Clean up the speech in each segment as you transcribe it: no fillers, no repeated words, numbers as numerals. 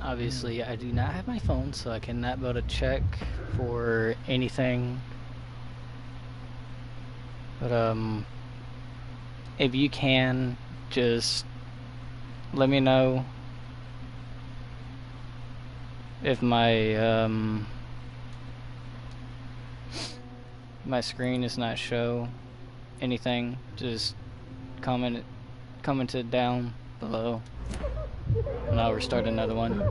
Obviously, I do not have my phone, so I cannot be able to check for anything. But, if you can, just let me know if my screen does not show anything. Just comment it down below, and I'll restart another one.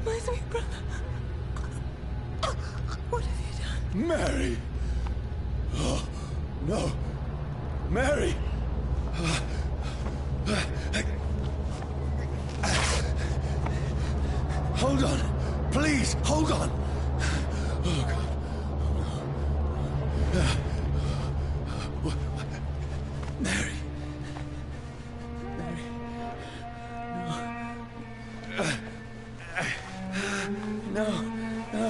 My sweet brother. What have you done? Mary! Oh, no. Mary! Hold on. Please, hold on. Oh, God. Mary. Mary. No. No.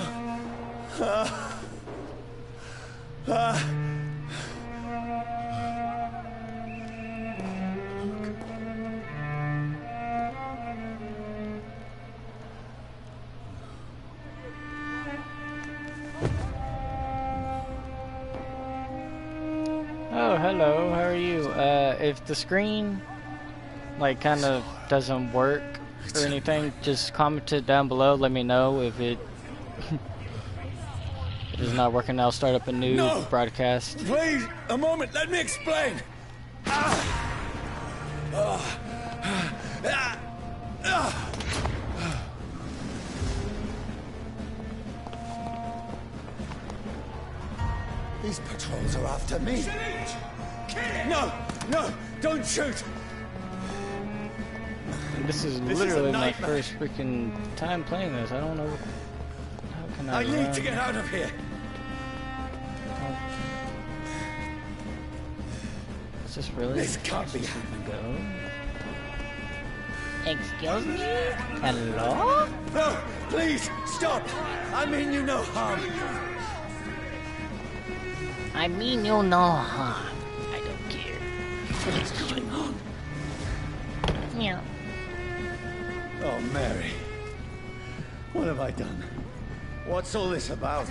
Oh, hello, how are you? If the screen, like, kind of doesn't work or anything, just comment it down below, let me know if it if it's not working. I'll start up a new broadcast. Please, a moment, let me explain. These patrols are after me. No, no, don't shoot. This is literally my first freaking time playing this. I don't know. How can I need to get out of here. Is this really? This can't be happening. Go. Excuse me? Hello? No, please, stop. I mean you no harm. I mean you no harm. I don't care. What is going on? Meow. Oh, Mary. What have I done? What's all this about?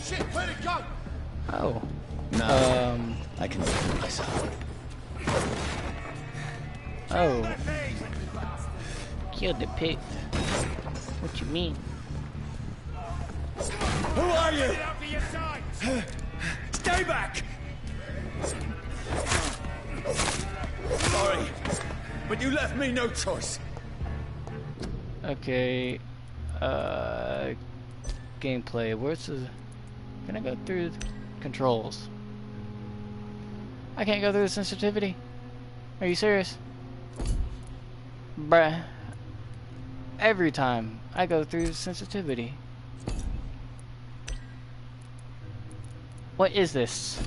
Shit, where'd it go? Oh. No. I can do it myself. Oh. Killed the pig. What you mean? Who are you? Stay back! Sorry, but you left me no choice. Okay. Gameplay. Where's the... Can I go through the controls? I can't go through the sensitivity. Are you serious? Bruh. Every time I go through sensitivity. What is this?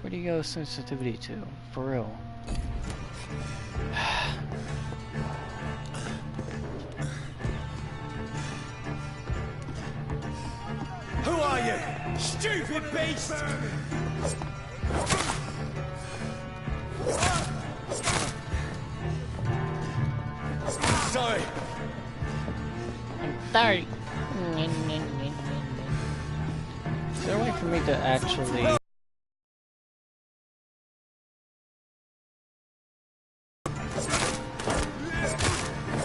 Where do you go sensitivity to? For real. Who are you? Stupid beast! Sorry. I'm sorry. Is there a way for me to actually...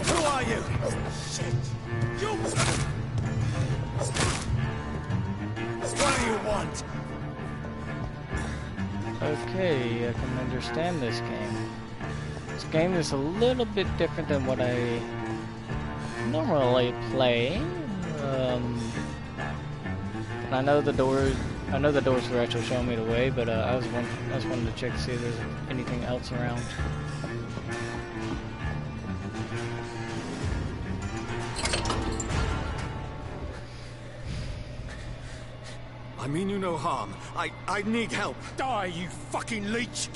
Who are you? Shit. You... What do you want? Okay, I can understand this game. It's game is a little bit different than what I normally play. I know the doors. I know the doors were actually showing me the way, but I was wanting to check to see if there's anything else around. I mean you no harm. I need help. Die, you fucking leech!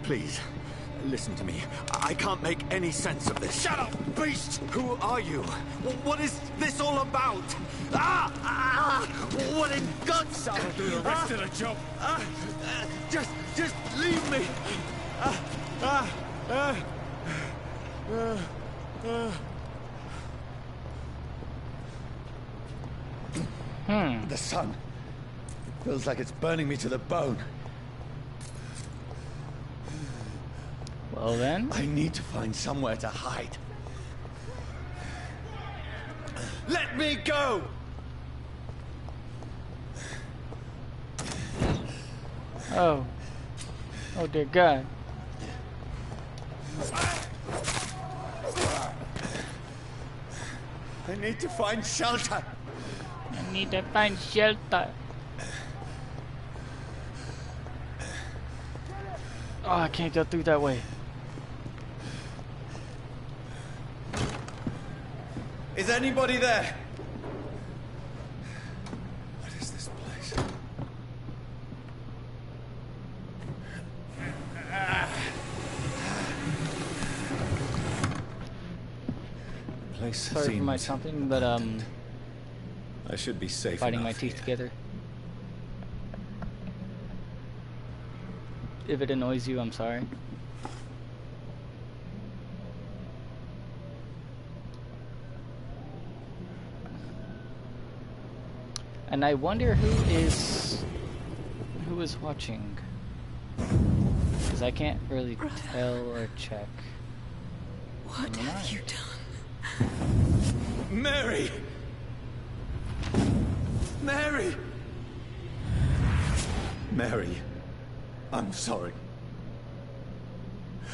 Please, listen to me. I can't make any sense of this. Shut up, beast! Who are you? What is this all about? What in God's name? I'll do the rest of the job. Just leave me. The sun feels like it's burning me to the bone. Well then, I need to find somewhere to hide. Let me go! oh dear God. I need to find shelter. I need to find shelter. Oh, I can't go through that way. Is anybody there? What is this place? Place Sorry for my something, but I should be safe. fighting my enough teeth here. together. If it annoys you, I'm sorry. And I wonder who is watching, because I can't really tell or check. What have you done? Mary! Mary! Mary, I'm sorry.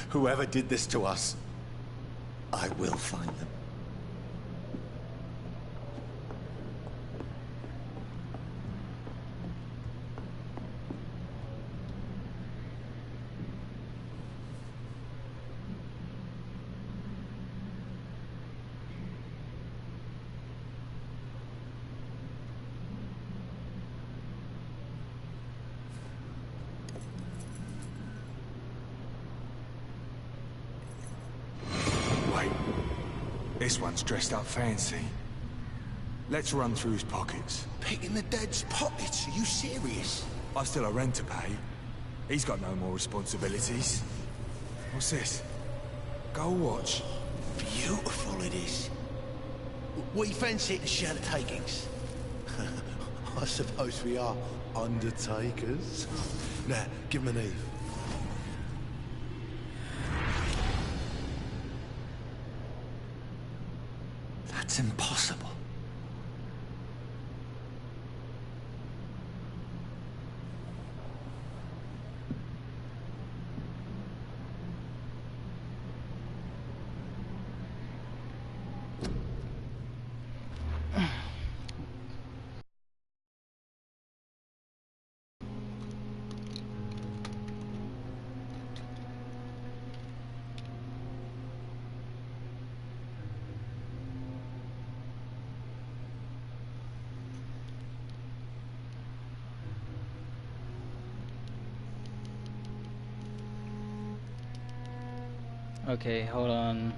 Whoever did this to us, I will find them. This one's dressed up fancy. Let's run through his pockets. Picking the dead's pockets? Are you serious? I've still a rent to pay. He's got no more responsibilities. What's this? Gold watch. Beautiful it is. We fancy it to share the takings. I suppose we are undertakers. Now, give him an Eve. That's impossible. Okay, hold on.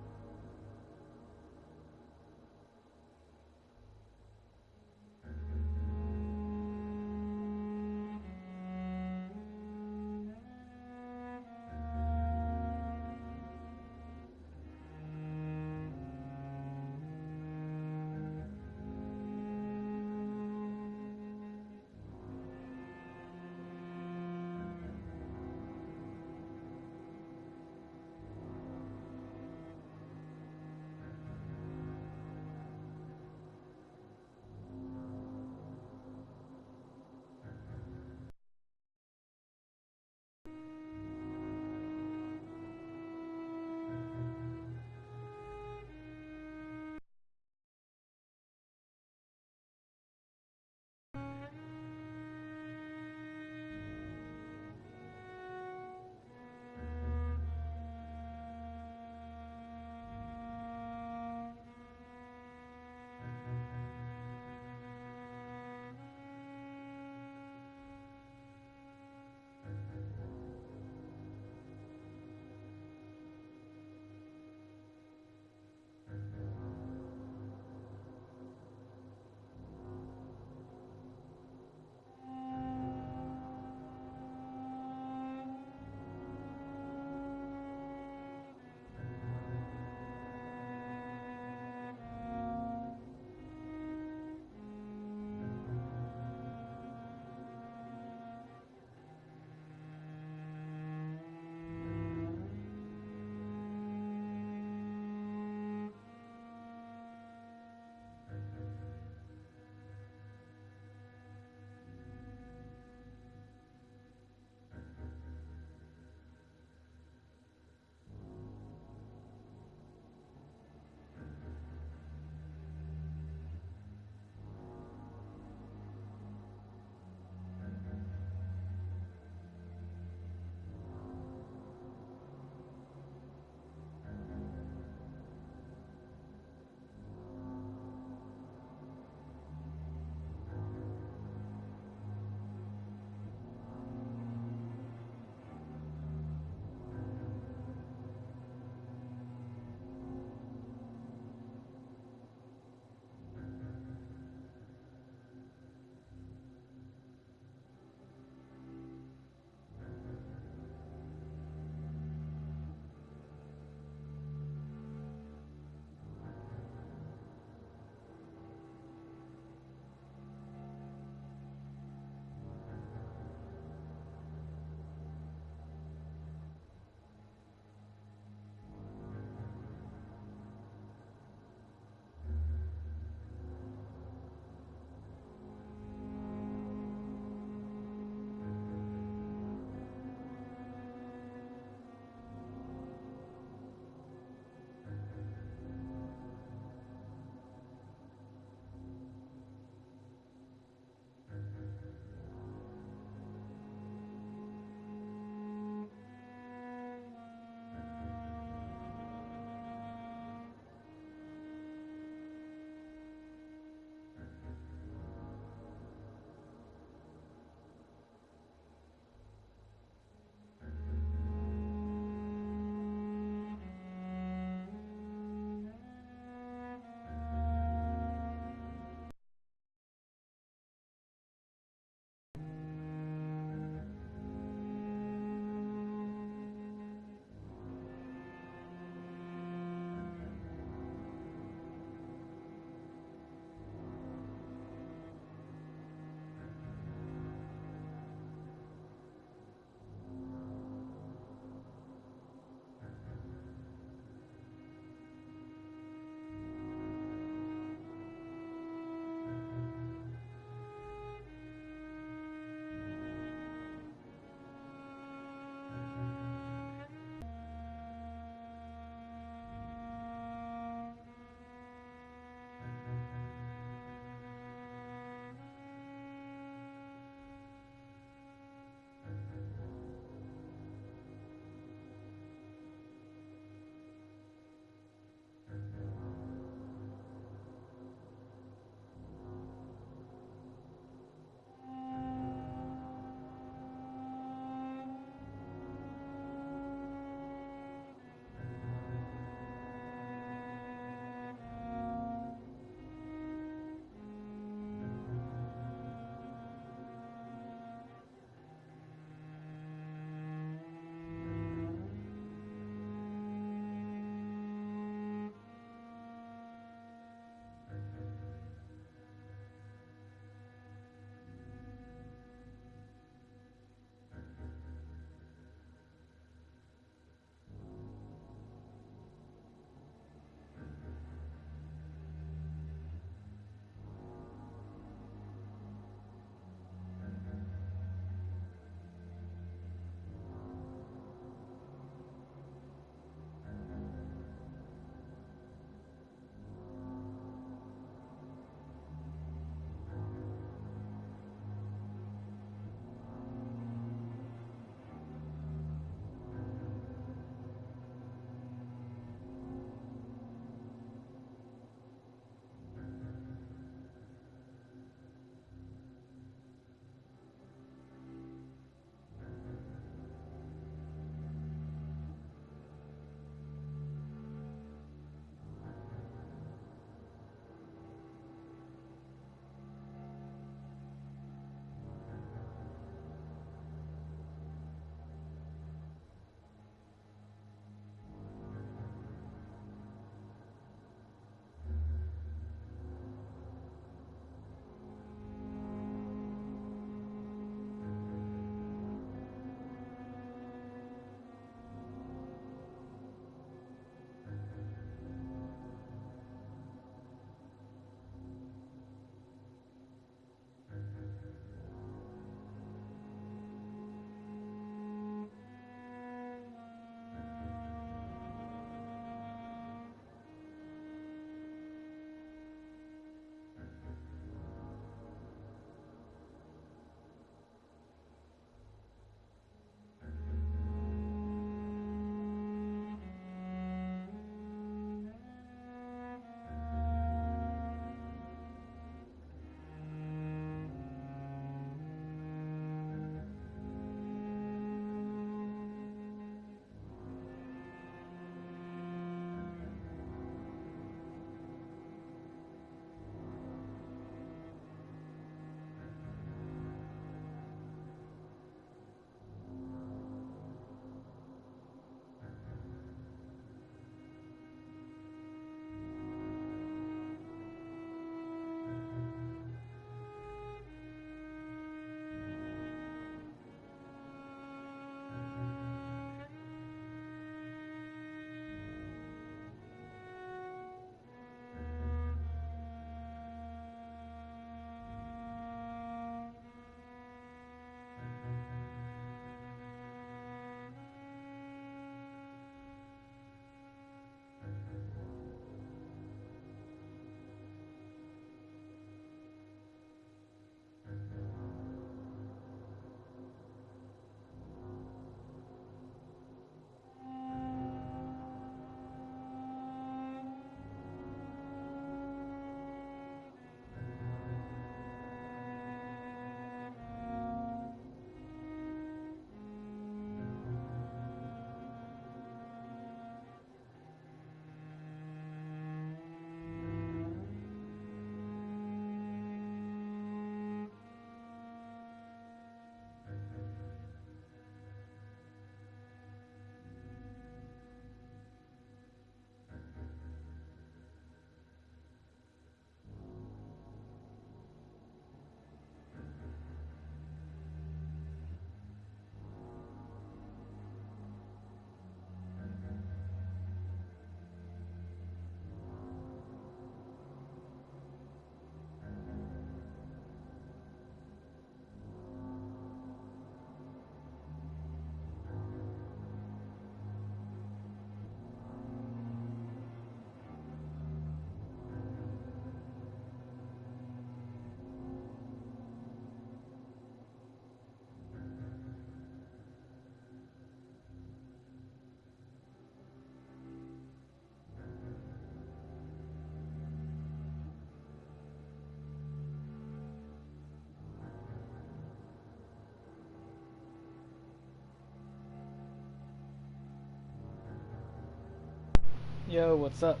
Yo, what's up?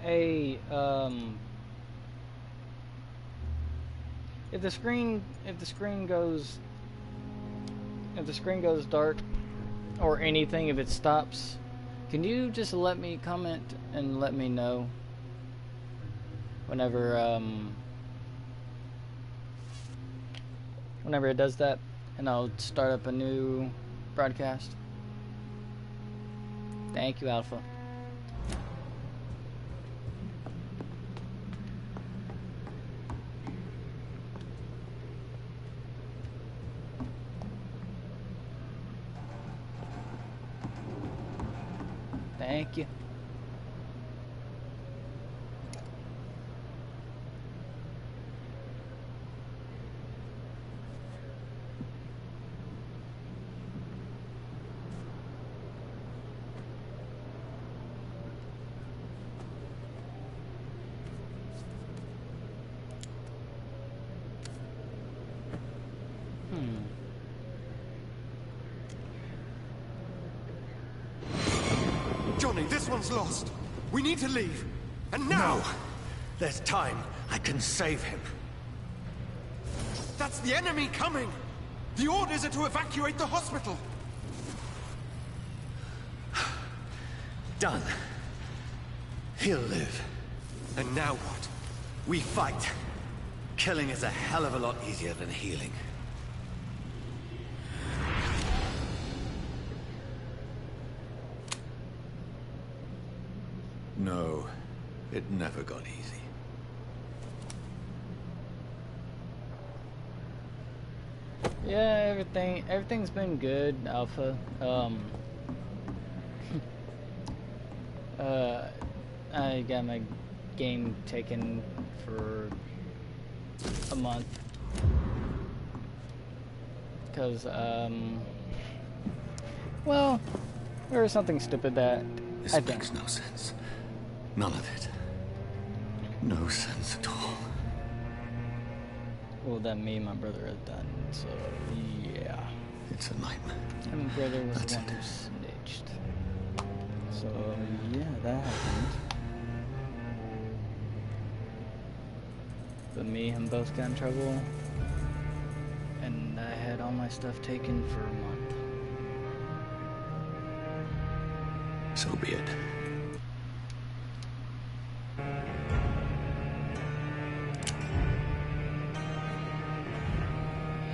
Hey, if the screen goes dark or anything, if it stops, can you just let me comment and let me know whenever whenever it does that, and I'll start up a new broadcast. Thank you, Alpha. Thank you. Johnny, this one's lost. We need to leave. And now! No. There's time. I can save him. That's the enemy coming! The orders are to evacuate the hospital! Done. He'll live. And now what? We fight. Killing is a hell of a lot easier than healing. No, it never got easy. Yeah, everything's been good, Alpha. I got my game taken for a month because well, there was something stupid that This makes no sense. None of it. No sense at all. Well, that me and my brother had done, so yeah. It's a nightmare. And my brother was That's the one it. who snitched. So yeah, that happened. But me and him both got in trouble, and I had all my stuff taken for a month. So be it.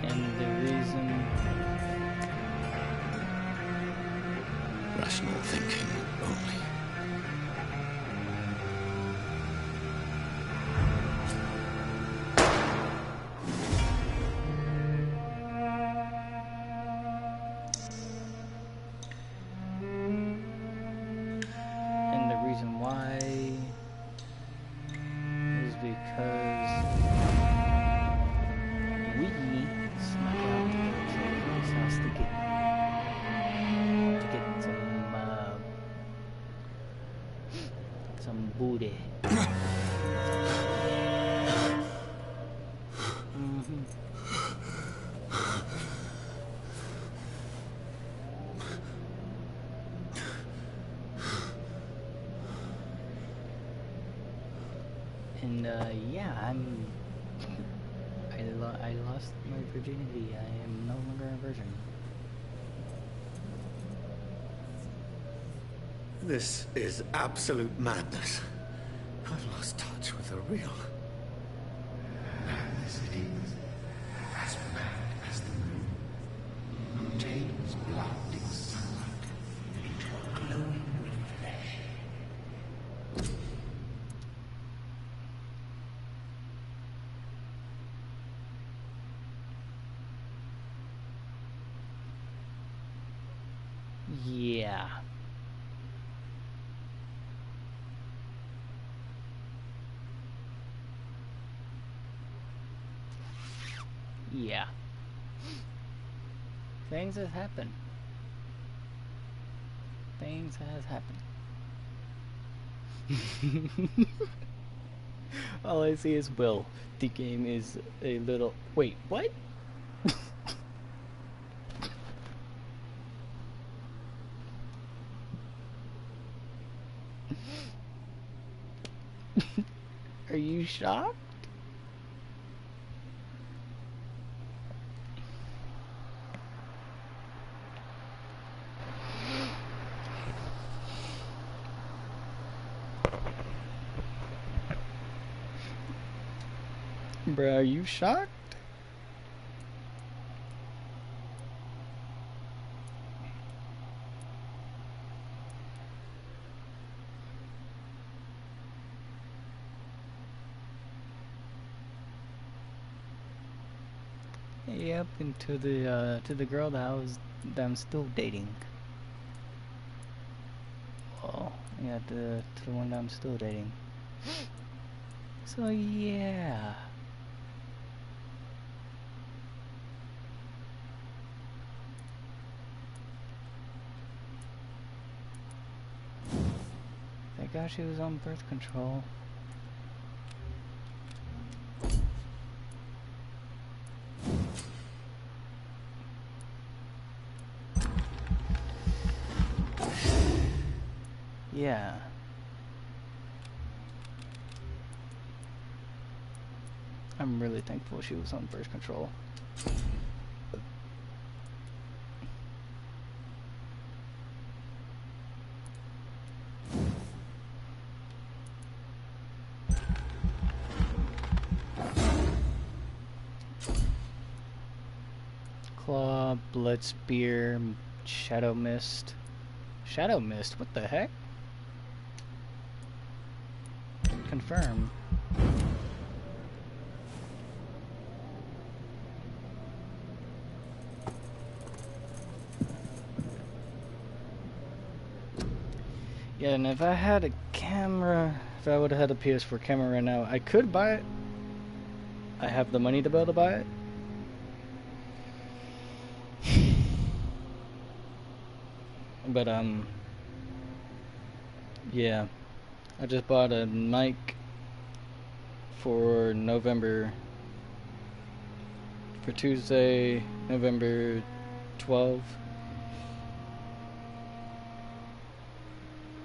And the reason... Rational thinking only. And the reason why is because we snuck out to his house to get some booty. And yeah, I lost my virginity. I am no longer a virgin. This is absolute madness. I've lost touch with the real. Madness it is, as mad as the moon. Obtains blinding sunlight into a glowing with flesh. Yeah. Yeah. Things have happened. Things has happened. All I see is Will. The game is a little... Wait, what? you shocked? Bruh, are you shocked? Yep, and to the girl that I'm still dating. Well, yeah, to the one that I'm still dating. So yeah. Thank God she was on birth control. Yeah. I'm really thankful she was on birth control. Claw, blood spear, shadow mist. Shadow mist? What the heck? Confirm. Yeah, and if I had a camera, if I would have had a PS4 camera right now, I could buy it. I have the money to be able to buy it. But yeah, I just bought a mic for Tuesday, November 12th.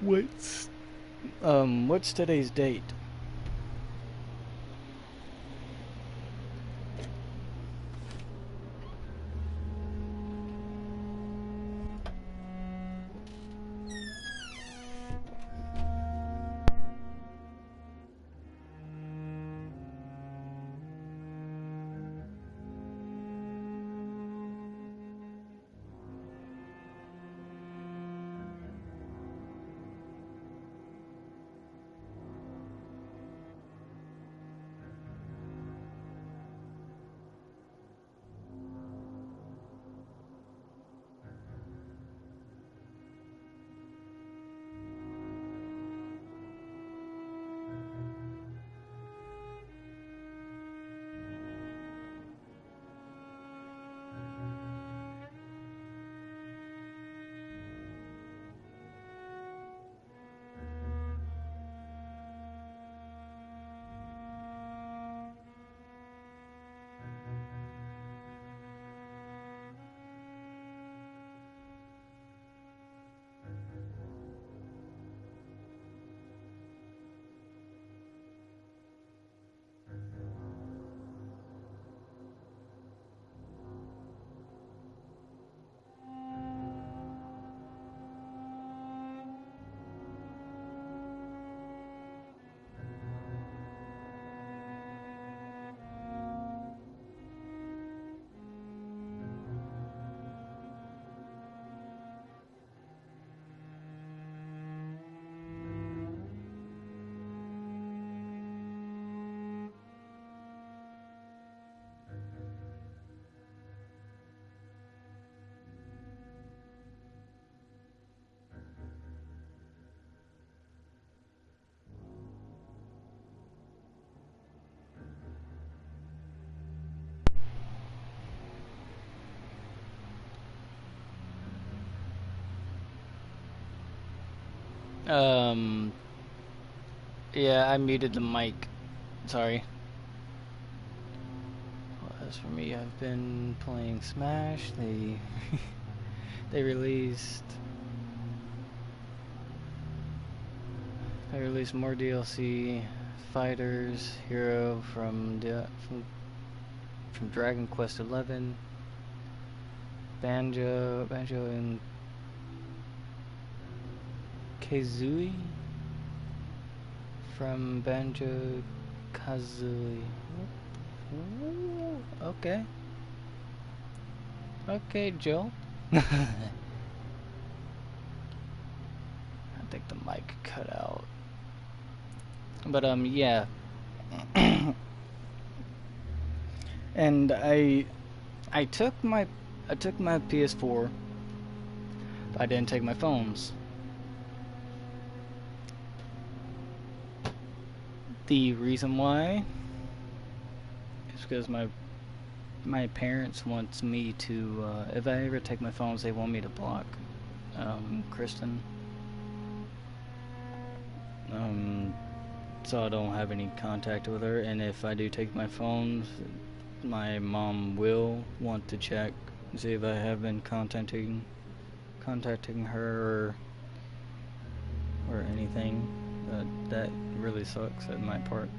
What's today's date? Yeah, I muted the mic. Sorry. Well, as for me, I've been playing Smash. They released more DLC. Fighters hero from Dragon Quest 11. Banjo and Kazooie from Banjo Kazooie. Okay. Okay, Joe. I think the mic cut out. But yeah. And I took my PS4, but I didn't take my phones. The reason why is because my parents wants me to, if I ever take my phones, they want me to block Kristen. So I don't have any contact with her, and if I do take my phones, my mom will want to check and see if I have been contacting her or anything. That really sucks at my part.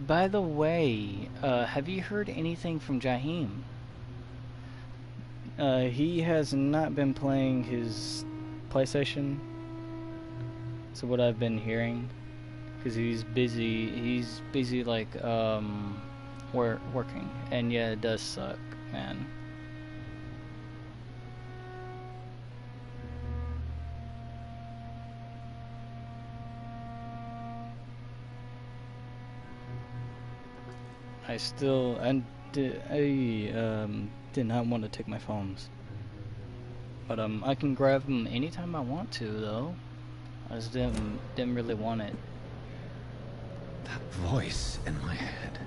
By the way, have you heard anything from Jaheim? He has not been playing his PlayStation. So what I've been hearing, because he's busy like, working. And yeah, it does suck, man. I did not want to take my phones, but I can grab them anytime I want to, though. I just didn't really want it. That voice in my head.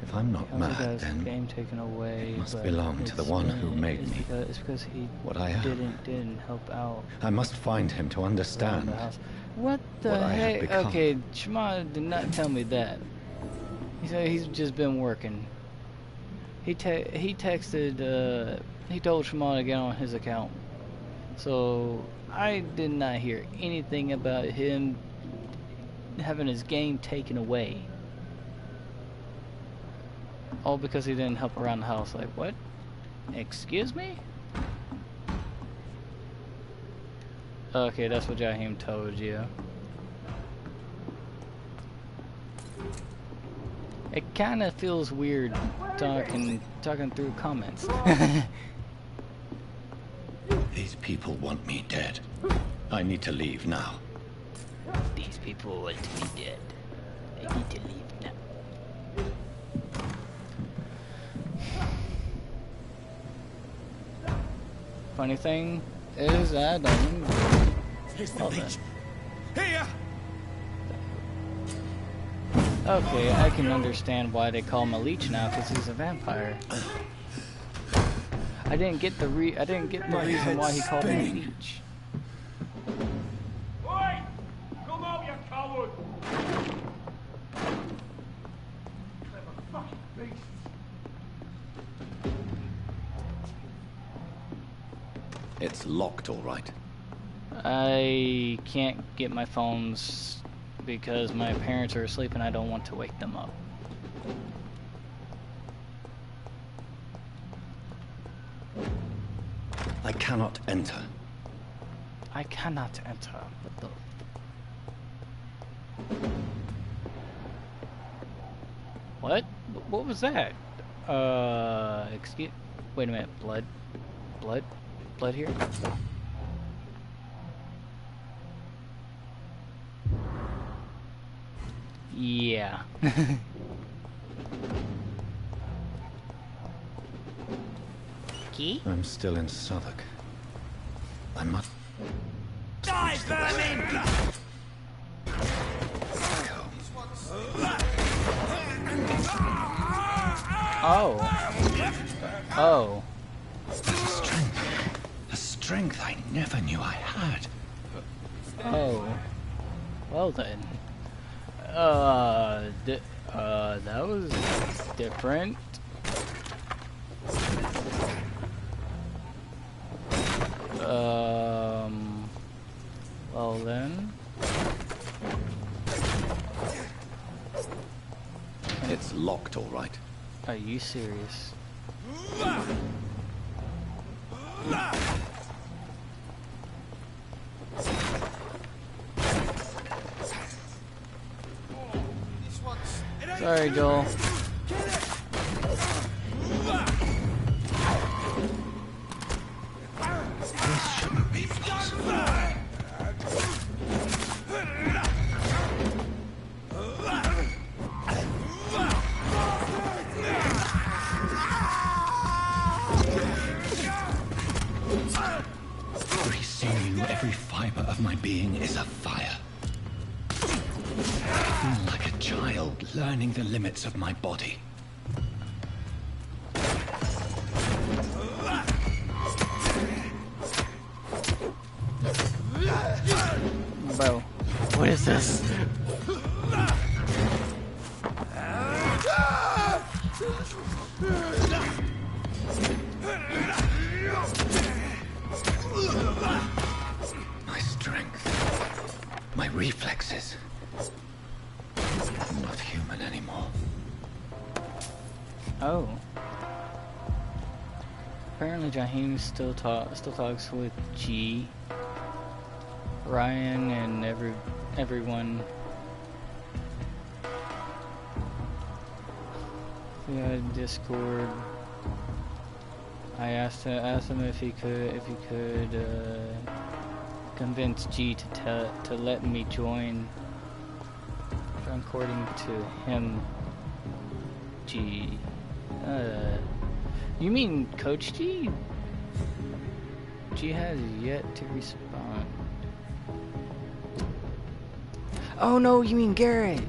If I'm not mad, then game taken away, it must belong to the one who made me. It's because he what I am. didn't help out. I must find him to understand. What the what I have heck? become. Okay, Shema did not tell me that. He said he's just been working. He texted, he told Shema to get on his account. So, I did not hear anything about him having his game taken away. All because he didn't help around the house. Like, what? Excuse me? Okay, that's what Jaheim told you. It kind of feels weird talking through comments. These people want me dead. I need to leave now. These people want me dead. I need to leave now. Funny thing is, I don't. Here's the leech. Here! Okay, I can understand why they call him a leech now, because he's a vampire. I didn't get the reason why he called him a leech. Oi! Come out, you coward! Clever fucking beasts. It's locked, all right. I can't get my phones because my parents are asleep and I don't want to wake them up. I cannot enter. I cannot enter. What? What was that? Excuse. Wait a minute. Blood here. Yeah. Key? I'm still in Southwark. I must... Die, vermin! Oh. Oh. A strength I never knew I had. Oh. Well then. That was different. Well then. It's locked, all right. Are you serious? Sorry, Joel. This shouldn't be possible. Every sinew, every fiber of my being is afire. I feel like a child learning the limits of my body. Bro, what is this? My strength, my reflexes. I'm not human anymore. Oh. Apparently Jaheim still talks with G, Ryan, and everyone. We had Discord. I asked him if he could convince G to let me join. According to him, G. You mean Coach G? G has yet to respond. Oh no, you mean Garrett.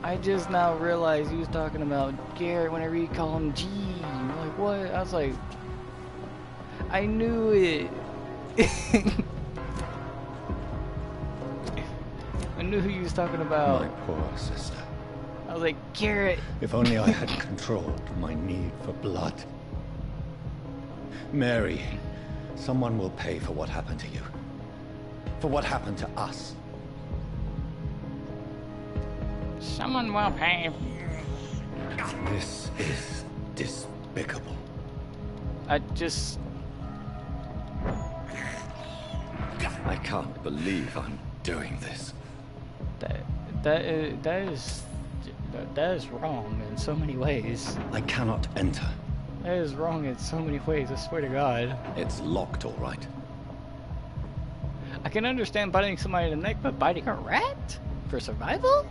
I just now realized he was talking about Garrett whenever you call him G. I'm like, what? I was like, I knew it. I knew who he was talking about. My poor sister. I was like, Garrett. If only I had controlled my need for blood. Mary, someone will pay for what happened to you. For what happened to us. Someone will pay. This is despicable. I just... I can't believe I'm doing this. That is wrong in so many ways. I cannot enter. That is wrong in so many ways, I swear to God. It's locked, all right. I can understand biting somebody in the neck, but biting a rat? For survival?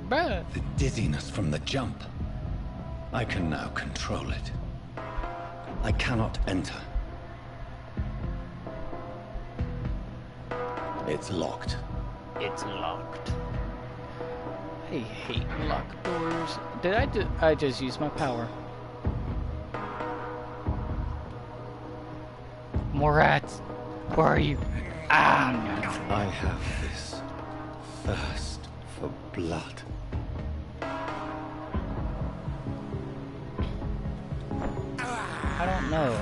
Bruh. The dizziness from the jump. I can now control it. I cannot enter. It's locked. It's locked. I hate locked doors. Did I just use my power? More rats. Where are you? Ah, no. I have this thirst for blood. I don't know.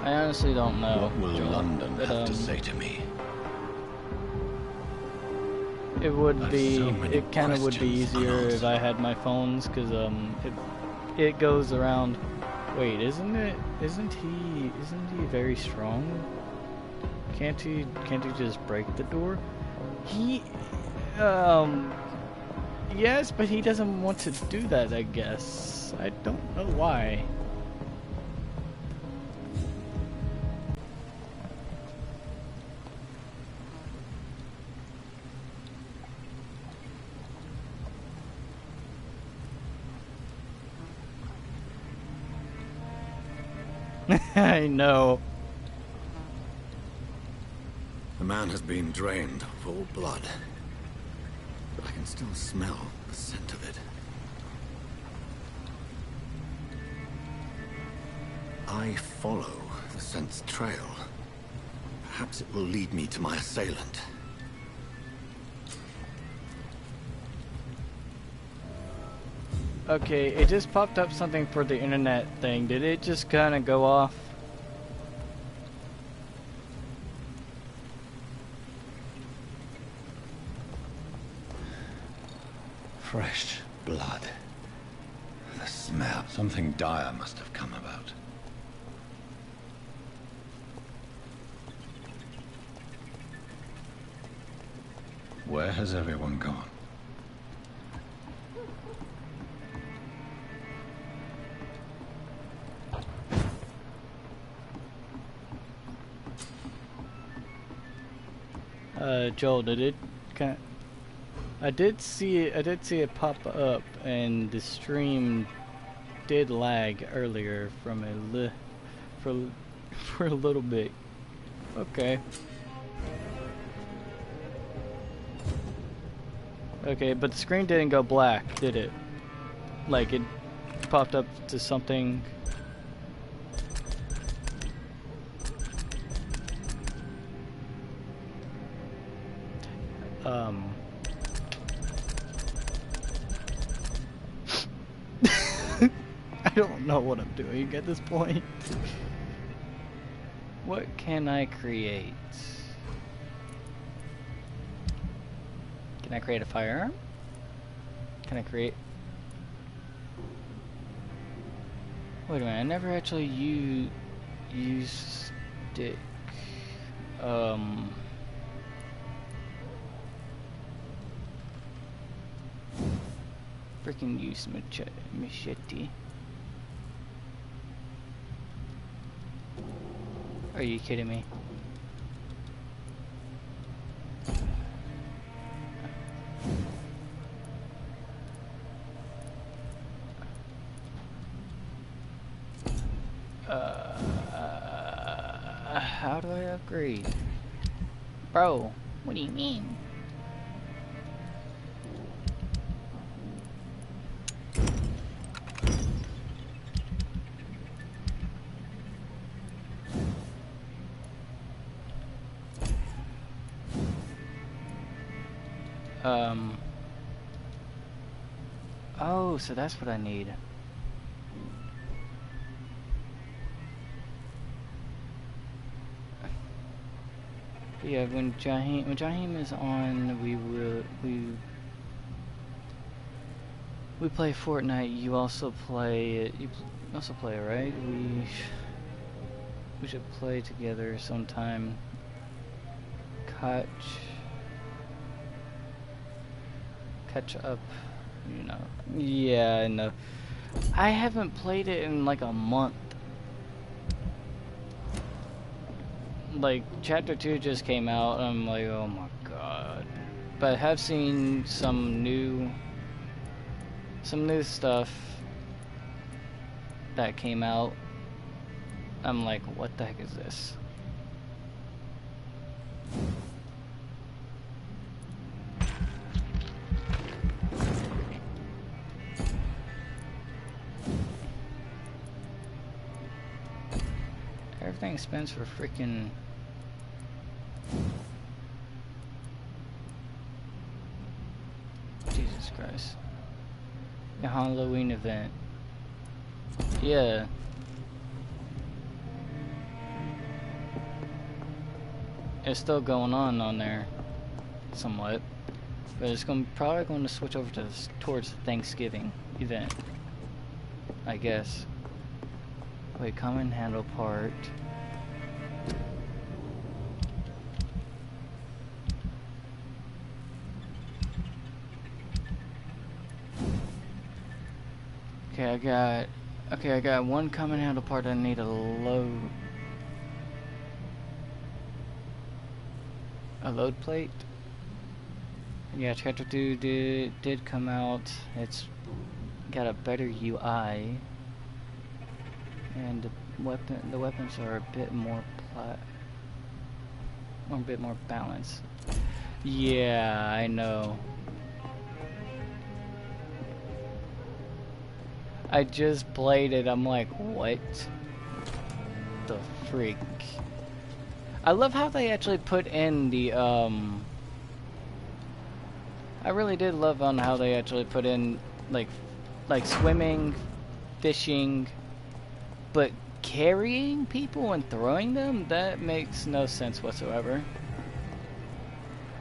I honestly don't know. What will London but, have to say to me? It would I've be. so many It kind of would be questions easier if unanswered. I had my phones, cause it goes around. Wait, isn't he very strong? Can't he just break the door? Yes, but he doesn't want to do that, I guess. I don't know why. I know. The man has been drained of all blood, but I can still smell the scent of it. I follow the scent's trail. Perhaps it will lead me to my assailant. Okay, it just popped up something for the internet thing. Did it just kind of go off? Fresh blood. The smell. Something dire must have come about. Where has everyone gone? Joel, did it kind I did see it pop up, and the stream did lag earlier from for a little bit. Okay. Okay, but the screen didn't go black, did it? Like it popped up to something. I don't know what I'm doing at this point. What can I create? Can I create a firearm? Can I create... Wait a minute, I never actually used stick. Freaking use machete. Are you kidding me? How do I upgrade? Bro, what do you mean? Oh, so that's what I need. Yeah, when Jahim is on, we play Fortnite. You also play right? We should play together sometime. Catch up, you know. Yeah, I know. I haven't played it in like a month. Like chapter 2 just came out, and I'm like, oh my god. But I have seen some new stuff that came out. I'm like, what the heck is this? Everything spins for freaking... Jesus Christ. The Halloween event. Yeah. It's still going on there. Somewhat. But it's probably going to switch over to towards the Thanksgiving event. I guess. Wait, common handle part. Okay, I got one common handle part I need to load. A load plate? Yeah, chapter 2 did come out. It's got a better UI. And the weapons are a bit more balanced. Yeah, I know. I just played it. I'm like, what the freak? I love how they actually put in the I really did love on how they actually put in like swimming, fishing, but carrying people and throwing them, that makes no sense whatsoever.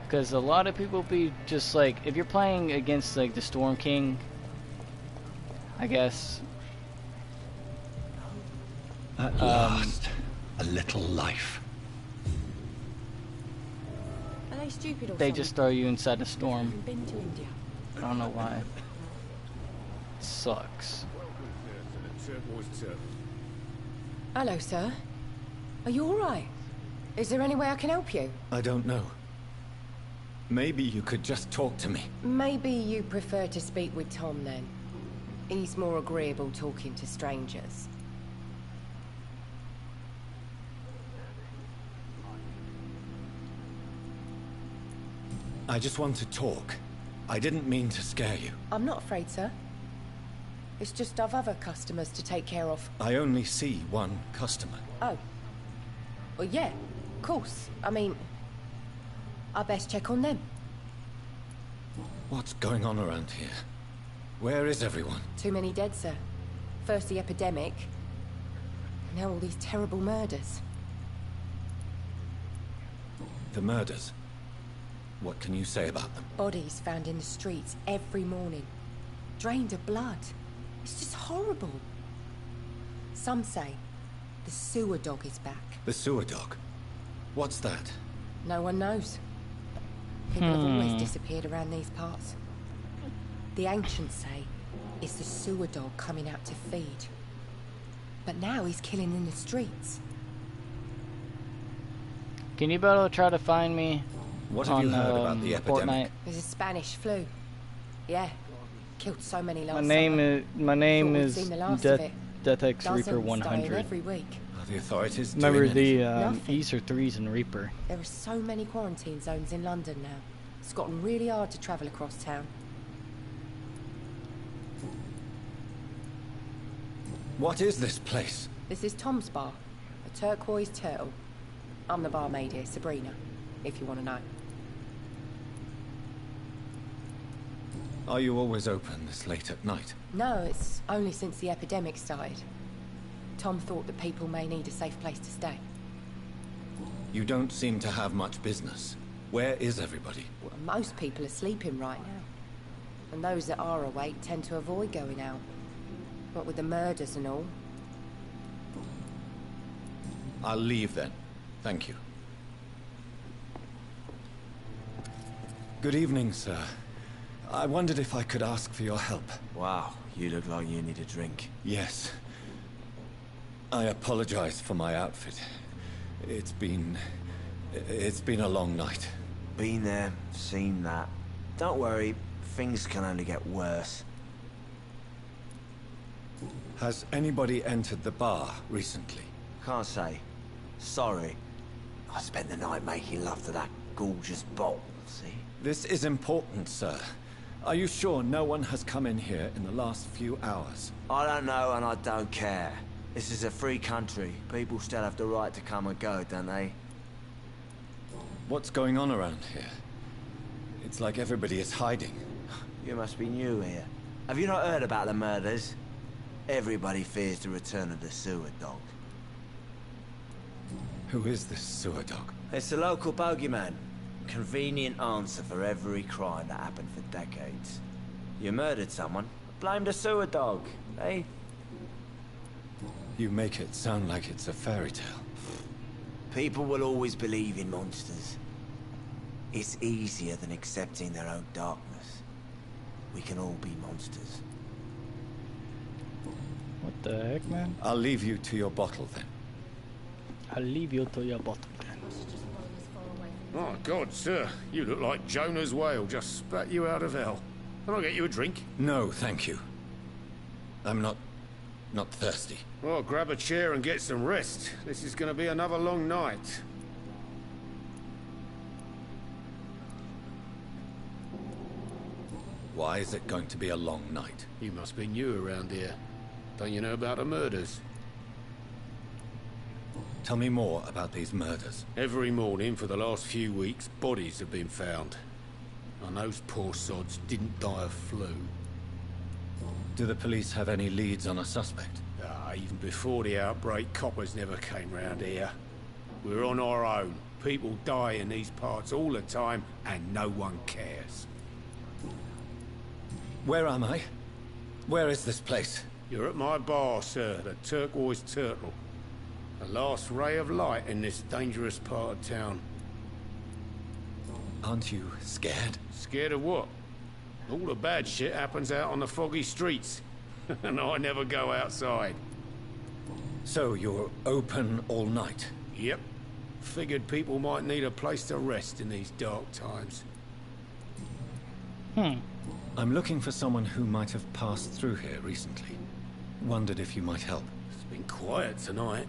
Because a lot of people be just like, if you're playing against like the Storm King, I guess. At last, a little life. Are they stupid or They something? just throw you inside the I've storm. been to India. I don't know why. It sucks. Hello, sir. Are you alright? Is there any way I can help you? I don't know. Maybe you could just talk to me. Maybe you prefer to speak with Tom then. He's more agreeable talking to strangers. I just want to talk. I didn't mean to scare you. I'm not afraid, sir. It's just I've other customers to take care of. I only see one customer. Oh. Well, yeah, of course. I mean, I best check on them. What's going on around here? Where is everyone? Too many dead, sir. First the epidemic, now all these terrible murders. The murders. What can you say about them? Bodies found in the streets every morning. Drained of blood. It's just horrible. Some say the sewer dog is back. The sewer dog? What's that? No one knows. People have always disappeared around these parts. The ancients say it's the sewer dog coming out to feed. But now he's killing in the streets. Can you better try to find me? What have you heard about the epidemic? Fortnite? There's a Spanish flu. Yeah. Killed so many last My summer. name Thought we'd is seen the last of it. Death X Dozens Reaper dying 100. every week. Are the authorities Remember doing anything? the Nothing. E's or 3's in Reaper. There are so many quarantine zones in London now. It's gotten really hard to travel across town. What is this place? This is Tom's bar, a turquoise turtle. I'm the barmaid here, Sabrina, if you want to know. Are you always open this late at night? No, it's only since the epidemic started. Tom thought that people may need a safe place to stay. You don't seem to have much business. Where is everybody? Well, most people are sleeping right now. And those that are awake tend to avoid going out. What with the murders and all. I'll leave then. Thank you. Good evening, sir. I wondered if I could ask for your help. Wow, you look like you need a drink. Yes. I apologize for my outfit. It's been a long night. Been there, seen that. Don't worry, things can only get worse. Has anybody entered the bar recently? Can't say. Sorry. I spent the night making love to that gorgeous bottle, see? This is important, sir. Are you sure no one has come in here in the last few hours? I don't know and I don't care. This is a free country. People still have the right to come and go, don't they? What's going on around here? It's like everybody is hiding. You must be new here. Have you not heard about the murders? Everybody fears the return of the sewer dog. Who is this sewer dog? It's the local bogeyman. Convenient answer for every crime that happened for decades. You murdered someone, blame the sewer dog, eh? You make it sound like it's a fairy tale. People will always believe in monsters. It's easier than accepting their own darkness. We can all be monsters. What the heck, man? I'll leave you to your bottle then. I'll leave you to your bottle. My God, sir, you look like Jonah's whale just spat you out of hell. Can I get you a drink? No, thank you. I'm not not thirsty. Well, grab a chair and get some rest. This is going to be another long night. Why is it going to be a long night? You must be new around here. Don't you know about the murders? Tell me more about these murders. Every morning for the last few weeks, bodies have been found. And those poor sods didn't die of flu. Do the police have any leads on a suspect? Even before the outbreak, coppers never came round here. We're on our own. People die in these parts all the time, and no one cares. Where am I? Where is this place? You're at my bar, sir, the Turquoise Turtle. The last ray of light in this dangerous part of town. Aren't you scared? Scared of what? All the bad shit happens out on the foggy streets. And I never go outside. So you're open all night? Yep. Figured people might need a place to rest in these dark times. I'm looking for someone who might have passed through here recently. Wondered if you might help. It's been quiet tonight.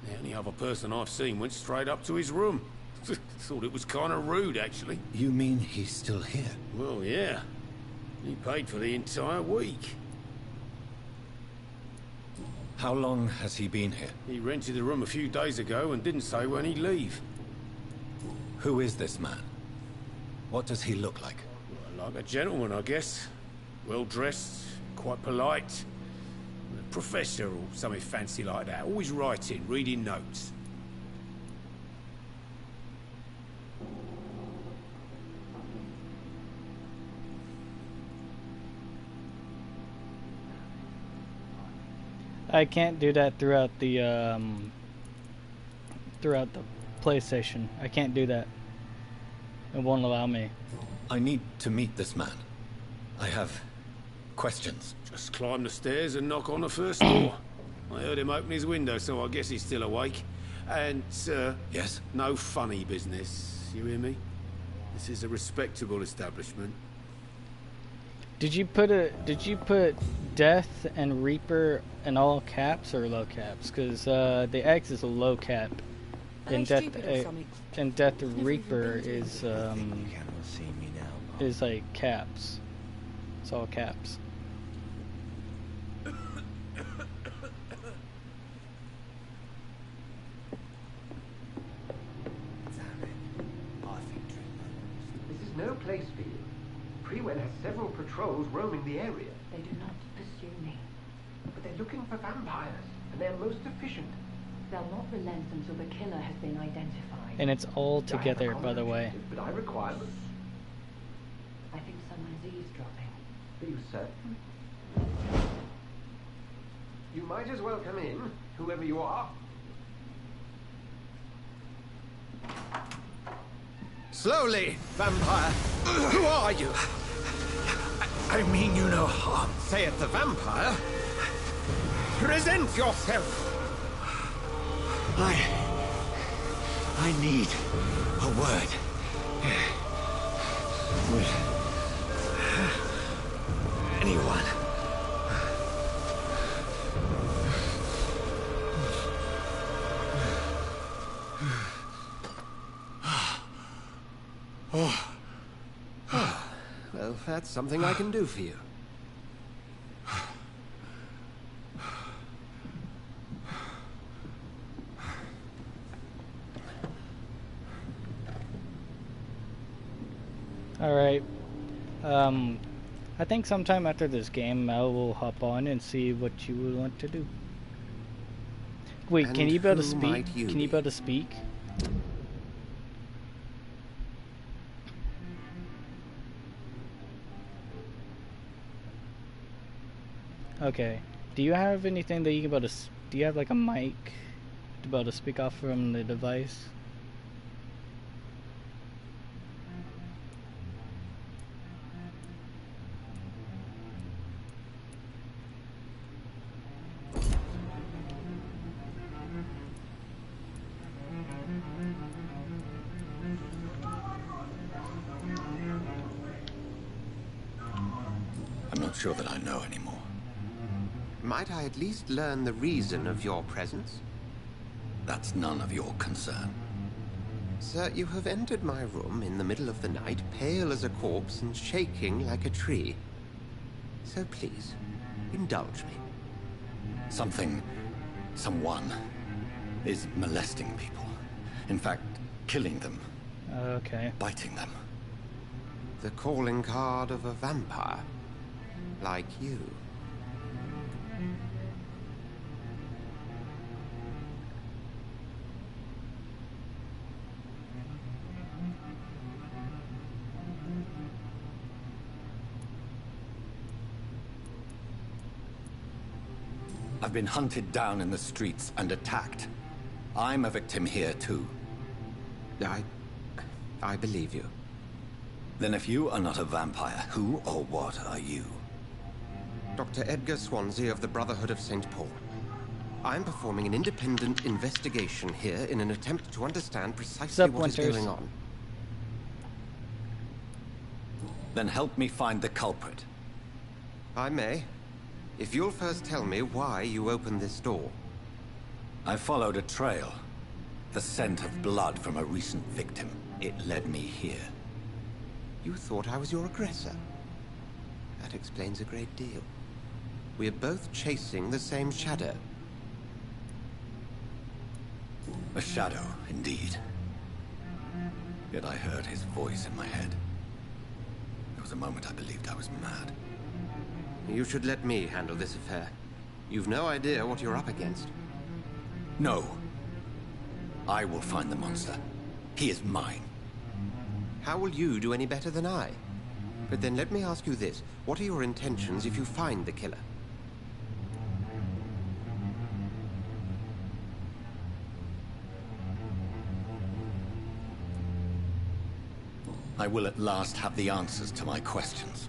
The only other person I've seen went straight up to his room. Thought it was kind of rude, actually. You mean he's still here? Well, yeah. He paid for the entire week. How long has he been here? He rented the room a few days ago and didn't say when he'd leave. Who is this man? What does he look like? Well, like a gentleman, I guess. Well-dressed, quite polite. A professor or something fancy like that. Always writing, reading notes. I can't do that throughout the PlayStation. I can't do that. It won't allow me. I need to meet this man. I have questions. Just climb the stairs and knock on the first door. I heard him open his window, so I guess he's still awake. And, Yes? no funny business. You hear me? This is a respectable establishment. Did you put Death and Reaper in all caps or low caps? Because the X is a low cap, and Death Reaper is like caps. It's all caps. This is no place for you. Prewell has several patrols roaming the area. They do not pursue me. But they're looking for vampires, and they're most efficient. They'll not relent until the killer has been identified. And it's all together, by the way. But I require them. I think someone is eavesdropping. Are you certain? You might as well come in, whoever you are. Slowly, vampire! Who are you? I mean you no harm, saith the vampire. Present yourself! I need a word. With anyone. Well, that's something I can do for you. Alright. I think sometime after this game, Mel will hop on and see what you would want to do. Wait, can you be able to speak? Can you be able to speak? Okay. Do you have anything that you can be able to... Do you have like a mic to be able to speak off from the device? I'm not sure that I know anymore. Might I at least learn the reason of your presence? That's none of your concern. Sir, you have entered my room in the middle of the night, pale as a corpse and shaking like a tree. So please, indulge me. Someone is molesting people. In fact, killing them. Okay. Biting them. The calling card of a vampire. Like you. I've been hunted down in the streets and attacked. I'm a victim here too. I believe you. Then if you are not a vampire, who or what are you? Dr. Edgar Swansea of the Brotherhood of St. Paul. I'm performing an independent investigation here in an attempt to understand precisely what is going on. Then help me find the culprit. I may. If you'll first tell me why you opened this door. I followed a trail. The scent of blood from a recent victim. It led me here. You thought I was your aggressor. That explains a great deal. We are both chasing the same shadow. A shadow, indeed. Yet I heard his voice in my head. There was a moment I believed I was mad. You should let me handle this affair. You've no idea what you're up against. No. I will find the monster. He is mine. How will you do any better than I? But then let me ask you this. What are your intentions if you find the killer? I will at last have the answers to my questions.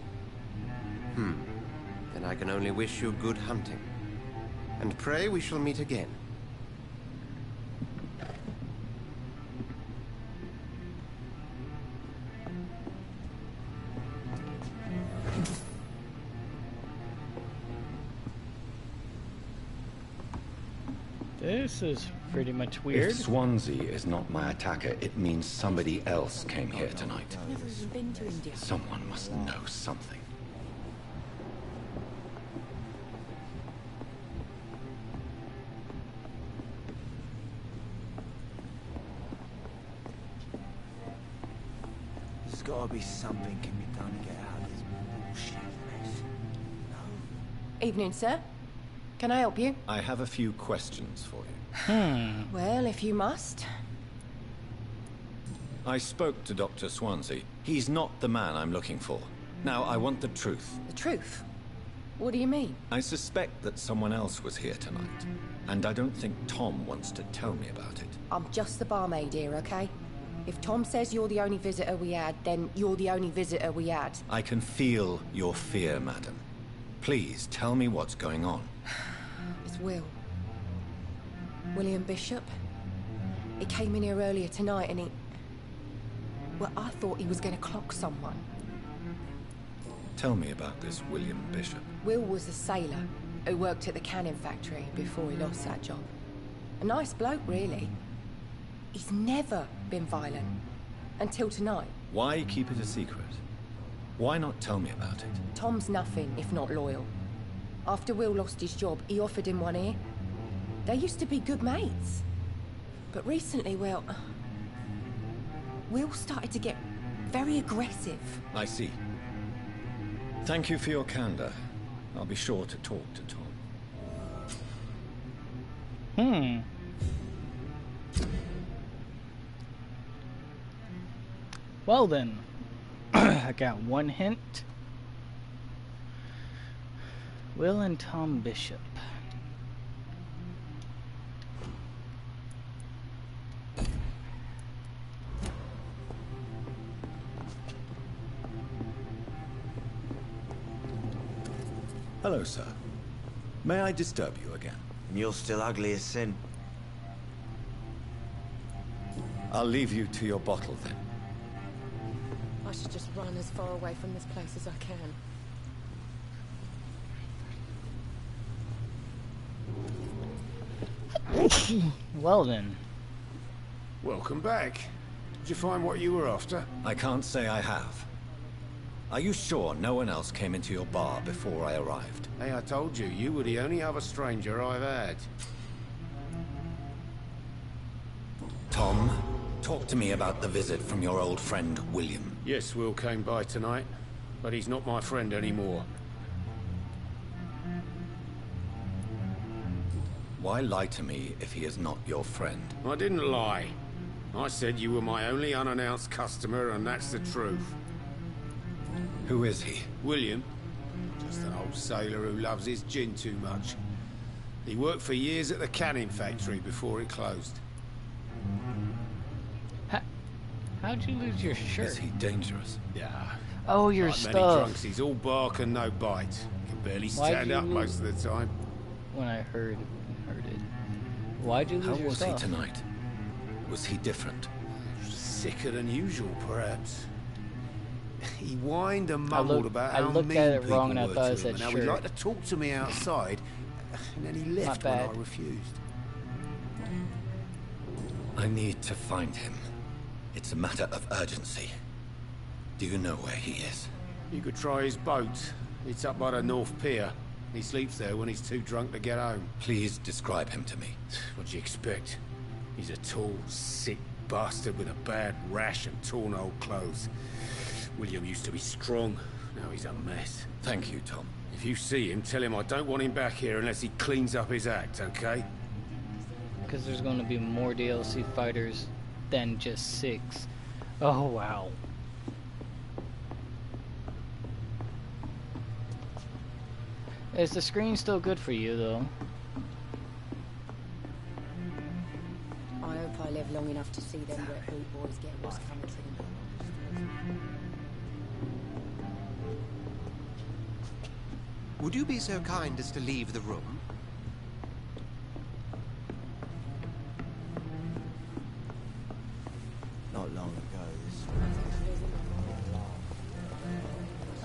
Then I can only wish you good hunting. And pray we shall meet again. This is pretty much weird. If Swansea is not my attacker, it means somebody else came here tonight. I've never even been to India. Someone must know something. There's gotta be something can be done to get out of this bullshit mess. No? Evening, sir. Can I help you? I have a few questions for you. Well, if you must. I spoke to Dr. Swansea. He's not the man I'm looking for. Now, I want the truth. The truth? What do you mean? I suspect that someone else was here tonight. And I don't think Tom wants to tell me about it. I'm just the barmaid here, okay? If Tom says you're the only visitor we had, then you're the only visitor we had. I can feel your fear, madam. Please, tell me what's going on. It's Will. William Bishop. He came in here earlier tonight and he... Well, I thought he was going to clock someone. Tell me about this William Bishop. Will was a sailor who worked at the cannon factory before he lost that job. A nice bloke, really. He's never been violent. Until tonight. Why keep it a secret? Why not tell me about it? Tom's nothing if not loyal. After Will lost his job, he offered him one ear. They used to be good mates. But recently, well... Will started to get very aggressive. I see. Thank you for your candor. I'll be sure to talk to Tom. Well then, I got one hint. Will and Tom Bishop. Hello, sir. May I disturb you again? And you're still ugly as sin. I'll leave you to your bottle then. I should just run as far away from this place as I can. Well then. Welcome back. Did you find what you were after? I can't say I have. Are you sure no one else came into your bar before I arrived? Hey, I told you, you were the only other stranger I've had. Tom, talk to me about the visit from your old friend, William. Yes, Will came by tonight, but he's not my friend anymore. Why lie to me if he is not your friend? I didn't lie. I said you were my only unannounced customer, and that's the truth. Who is he? William. Just an old sailor who loves his gin too much. He worked for years at the canning factory before it closed. How'd you lose your shirt? Is he dangerous? Yeah. Oh, your like many stuff. drunks, he's all bark and no bite. Can barely stand up most of the time. When I heard it. Why'd you lose How your was stuff? he tonight? Was he different? Sicker than usual, perhaps. He whined and mumbled about how looked mean at it people wrong and I were thought to it said him, and how shirt. he'd like to talk to me outside, and then he left when I refused. I need to find him. It's a matter of urgency. Do you know where he is? You could try his boat. It's up by the North Pier. He sleeps there when he's too drunk to get home. Please describe him to me. What'd you expect? He's a tall, sick bastard with a bad rash and torn old clothes. William used to be strong. Now he's a mess. Thank you, Tom. If you see him, tell him I don't want him back here unless he cleans up his act, okay? Because there's going to be more DLC fighters than just 6. Oh, wow. Is the screen still good for you, though? I hope I live long enough to see them wet boot boys get what's coming to them. Would you be so kind as to leave the room? Not long ago,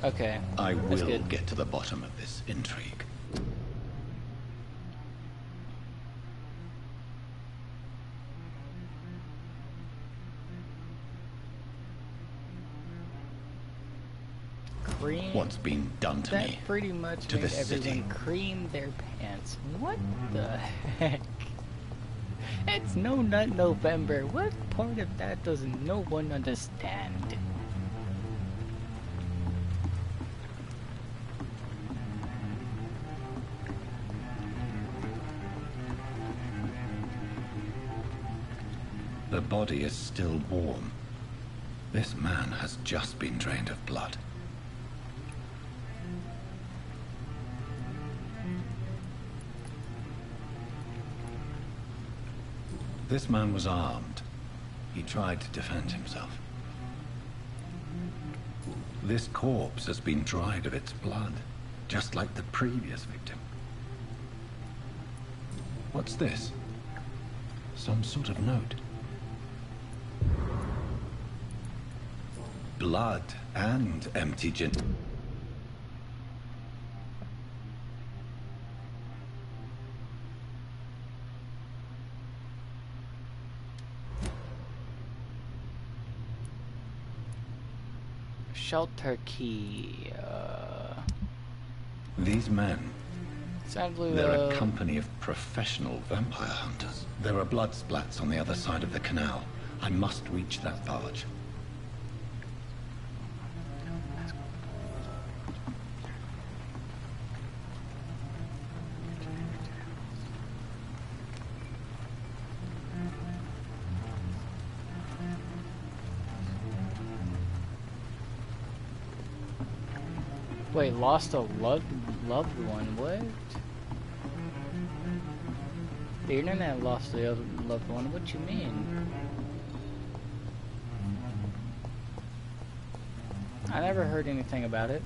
Okay. I that's will good. get to the bottom of this intrigue. Cream. What's been done to That me? pretty much To made this everyone city. cream their pants. What the heck? It's no nut November. What part of that does no one understand? The body is still warm. This man has just been drained of blood. This man was armed. He tried to defend himself. This corpse has been dried of its blood, just like the previous victim. What's this? Some sort of note. Blood and empty gin. Shelter key. These men, Sadly, they're a company of professional vampire hunters. There are blood splats on the other side of the canal. I must reach that barge. Wait, lost a loved one? What? The internet lost a loved one? What you mean? I never heard anything about it.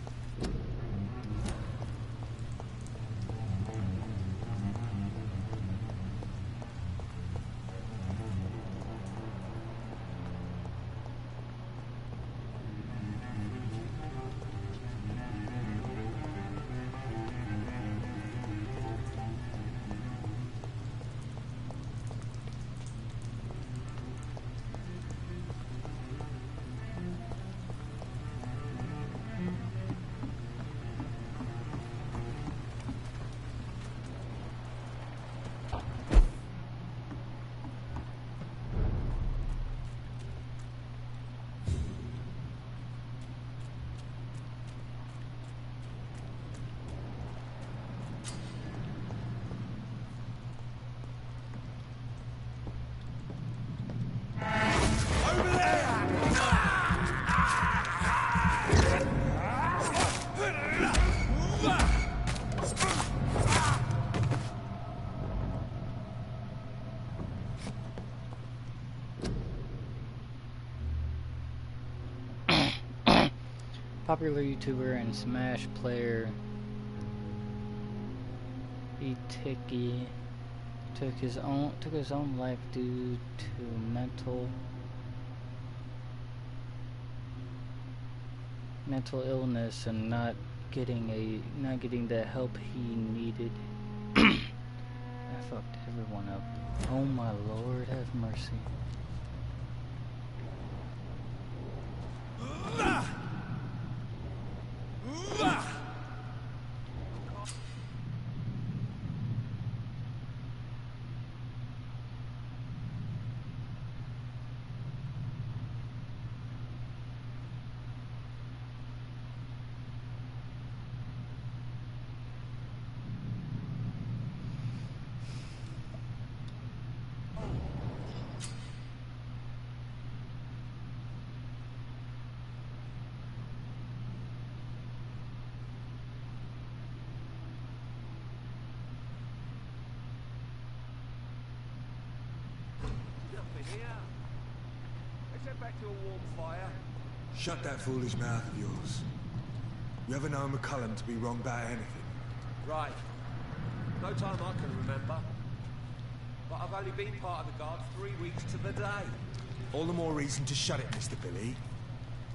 Popular YouTuber and Smash player Itiki took his own life due to mental illness and not getting the help he needed. I fucked everyone up. Oh my Lord, have mercy. Shut that foolish mouth of yours. You ever known McCullum to be wrong about anything? Right. No time I can remember. But I've only been part of the guard 3 weeks to the day. All the more reason to shut it, Mr. Billy.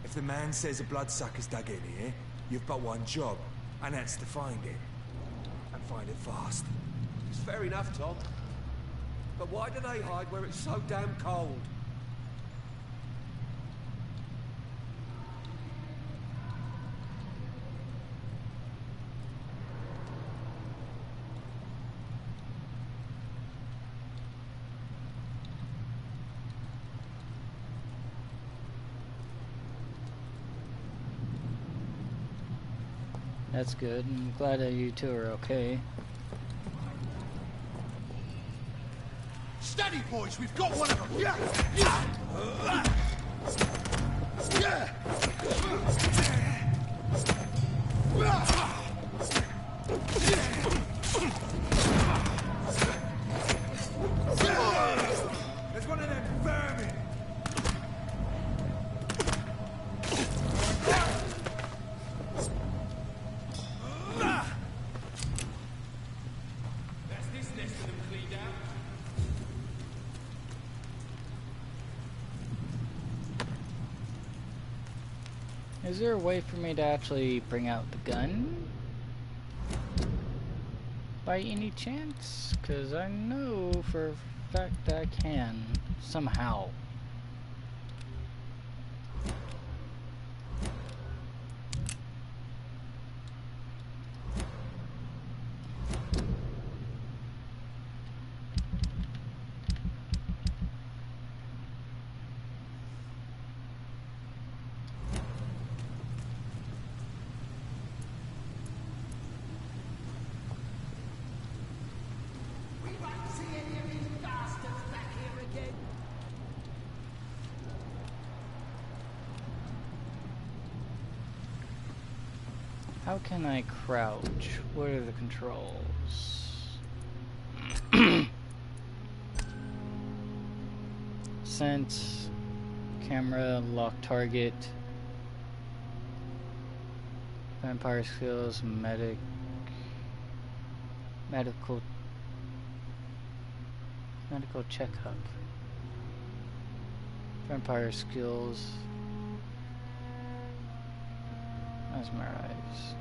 If the man says a bloodsucker's dug in here, you've but one job, and that's to find it. And find it fast. It's fair enough, Tom. But why do they hide where it's so damn cold? That's good. I'm glad that you two are okay. Steady, boys, we've got one of them! Yeah! Yeah! There's one of them vermin! Is there a way for me to actually bring out the gun? By any chance? Because I know for a fact I can. Somehow. How can I crouch? What are the controls? Sense, camera, lock target, vampire skills, medical checkup, vampire skills, mesmerize.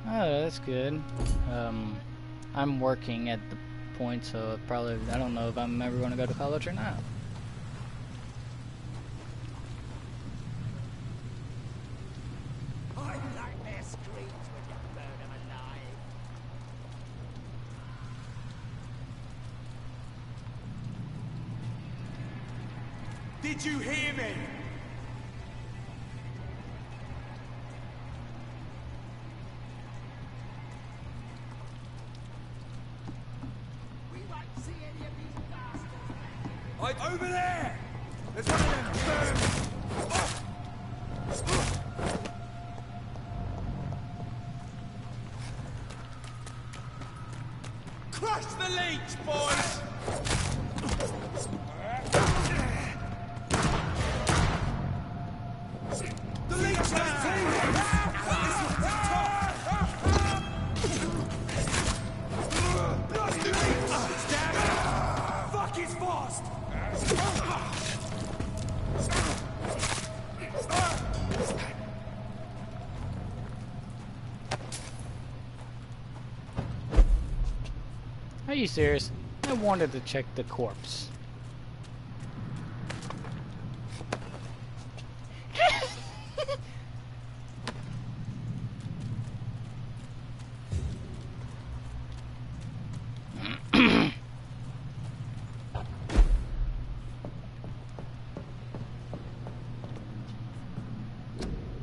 Oh, that's good. I'm working at the point, so probably I don't know if I'm ever going to go to college or not. I like their screams when you burn them alive. Did you hear me? We won't see any of these bastards. Over there! There's one of them! Crush the leech, boys! The leech It's down! Fuck, it's fast! Are you serious? I wanted to check the corpse.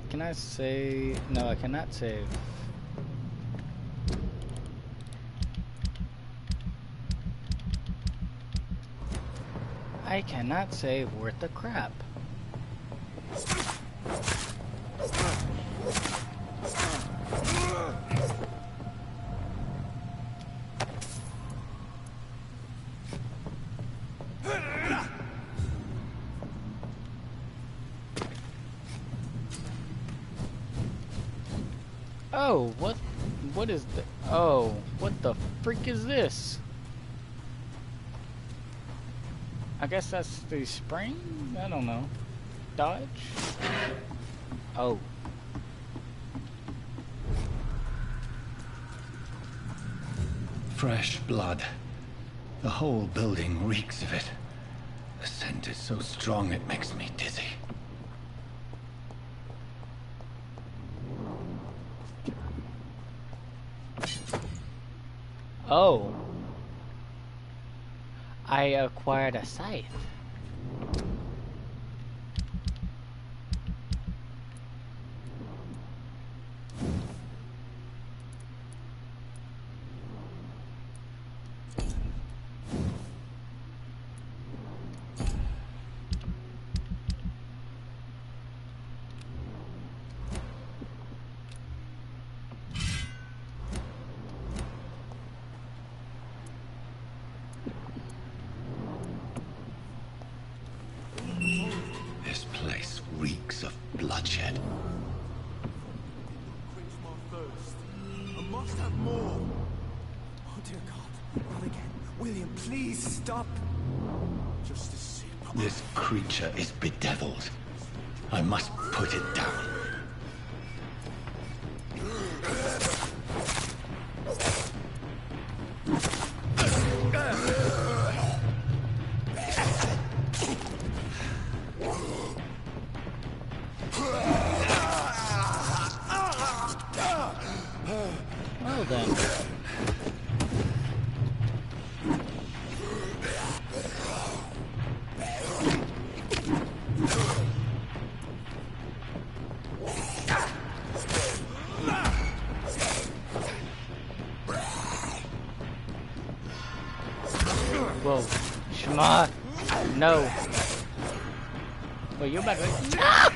Can I save? No, I cannot save. I cannot save worth the crap. Oh, what is the, oh, what the freak is this? I guess that's the spring? I don't know. Dodge? Oh. Fresh blood. The whole building reeks of it. The scent is so strong it makes me dizzy. Oh. I acquired a scythe. This place reeks of bloodshed. Quench my thirst. I must have more. Oh dear God. Not again. William, please stop. Just a sip. This creature is bedeviled. I must put it down. Well then. Whoa. Shema. No. Wait, you're about to... No!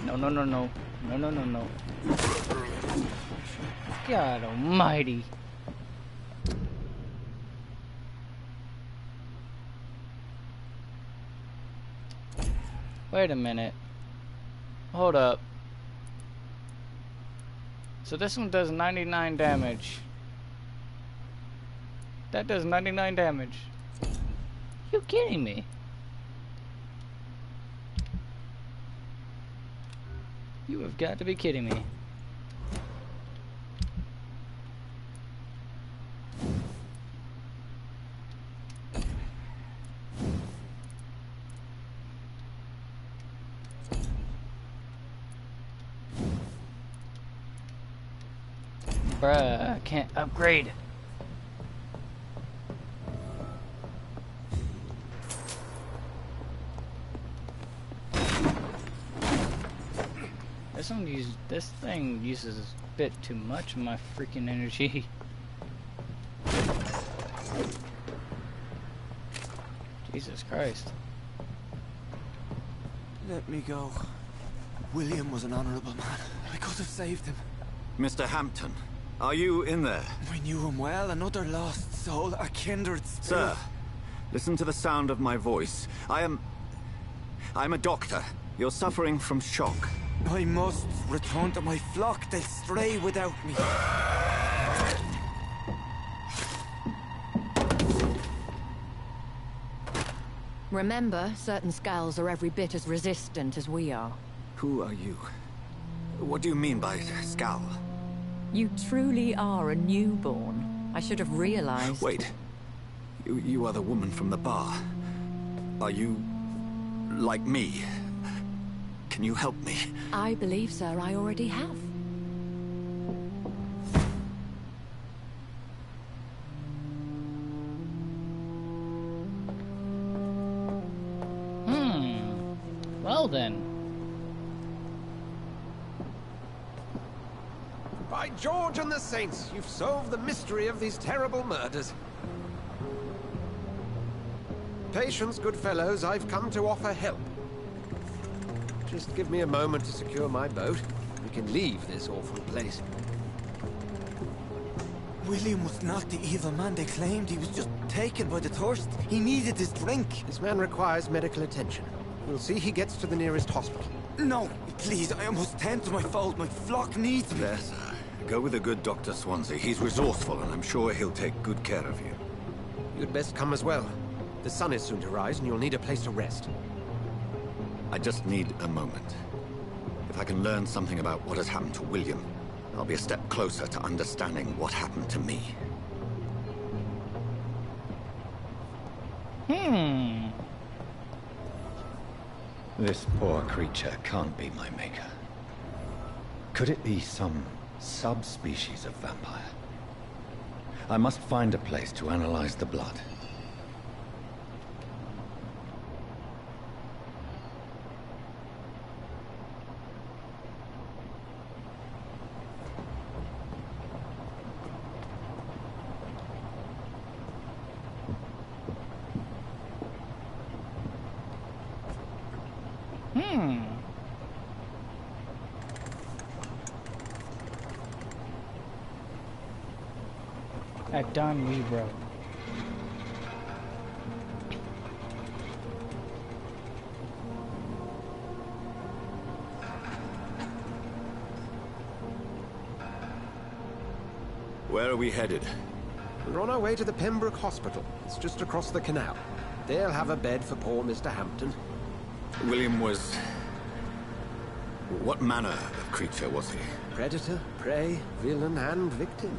No, no, no, no. No, no, no, no. God almighty. Wait a minute. Hold up. So this one does 99 damage. That does 99 damage. You kidding me? You have got to be kidding me. Bruh, I can't upgrade. This thing uses a bit too much of my freaking energy. Jesus Christ. Let me go. William was an honorable man. I could have saved him. Mr. Hampton, are you in there? I knew him well, another lost soul, a kindred spirit. Sir, listen to the sound of my voice. I'm a doctor. You're suffering from shock. I must return to my flock. They'll stray without me. Remember, certain skulls are every bit as resistant as we are. Who are you? What do you mean by scowl? You truly are a newborn. I should have realized. Wait. You are the woman from the bar. Are you like me? Can you help me? I believe, sir, I already have. Well then. By George and the Saints, you've solved the mystery of these terrible murders. Patience, good fellows, I've come to offer help. Just give me a moment to secure my boat. We can leave this awful place. William was not the evil man they claimed. He was just taken by the thirst. He needed his drink. This man requires medical attention. We'll see he gets to the nearest hospital. No, please, I must tend to my fold. My flock needs me. There, sir. Go with the good Dr. Swansea. He's resourceful, and I'm sure he'll take good care of you. You'd best come as well. The sun is soon to rise, and you'll need a place to rest. I just need a moment. If I can learn something about what has happened to William, I'll be a step closer to understanding what happened to me. This poor creature can't be my maker. Could it be some subspecies of vampire? I must find a place to analyze the blood. At Don Weebro. Where are we headed? We're on our way to the Pembroke Hospital. It's just across the canal. They'll have a bed for poor Mr. Hampton. William was... What manner of creature was he? Predator, prey, villain, and victim.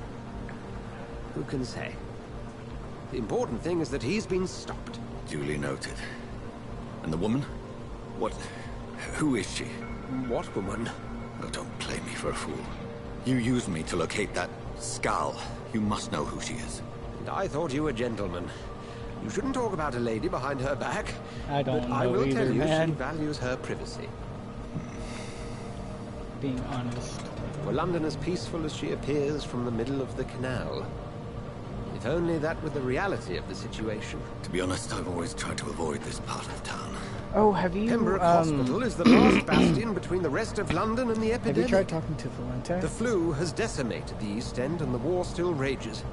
Who can say? The important thing is that he's been stopped. Duly noted. And the woman? What... who is she? What woman? Oh, don't play me for a fool. You used me to locate that skull. You must know who she is. And I thought you a gentleman. You shouldn't talk about a lady behind her back. I don't but know I will either, tell you man. she values her privacy. Being honest. Were London as peaceful as she appears from the middle of the canal? If only that were the reality of the situation. To be honest, I've always tried to avoid this part of town. Oh, have you, Pembroke Hospital is the last bastion between the rest of London and the epidemic. Have you tried talking to Valente? The flu has decimated the East End and the war still rages.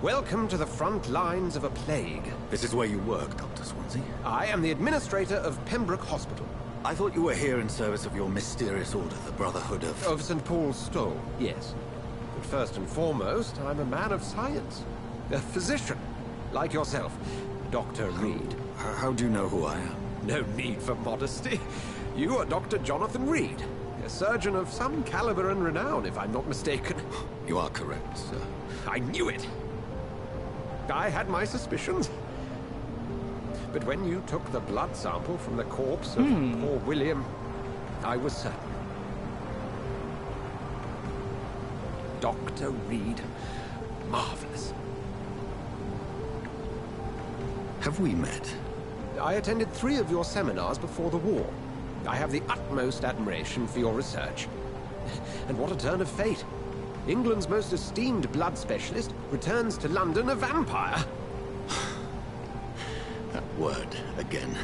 Welcome to the front lines of a plague. This is where you work, Dr. Swansea? I am the administrator of Pembroke Hospital. I thought you were here in service of your mysterious order, the Brotherhood of... Of St. Paul's Stole, yes. But first and foremost, I'm a man of science. A physician, like yourself, Dr. Reed. How do you know who I am? No need for modesty. You are Dr. Jonathan Reed, a surgeon of some caliber and renown, if I'm not mistaken. You are correct, sir. I knew it! I had my suspicions. But when you took the blood sample from the corpse of poor William, I was certain. Dr. Reed. Marvelous. Have we met? I attended 3 of your seminars before the war. I have the utmost admiration for your research. And what a turn of fate. England's most esteemed blood specialist returns to London a vampire. That word, again,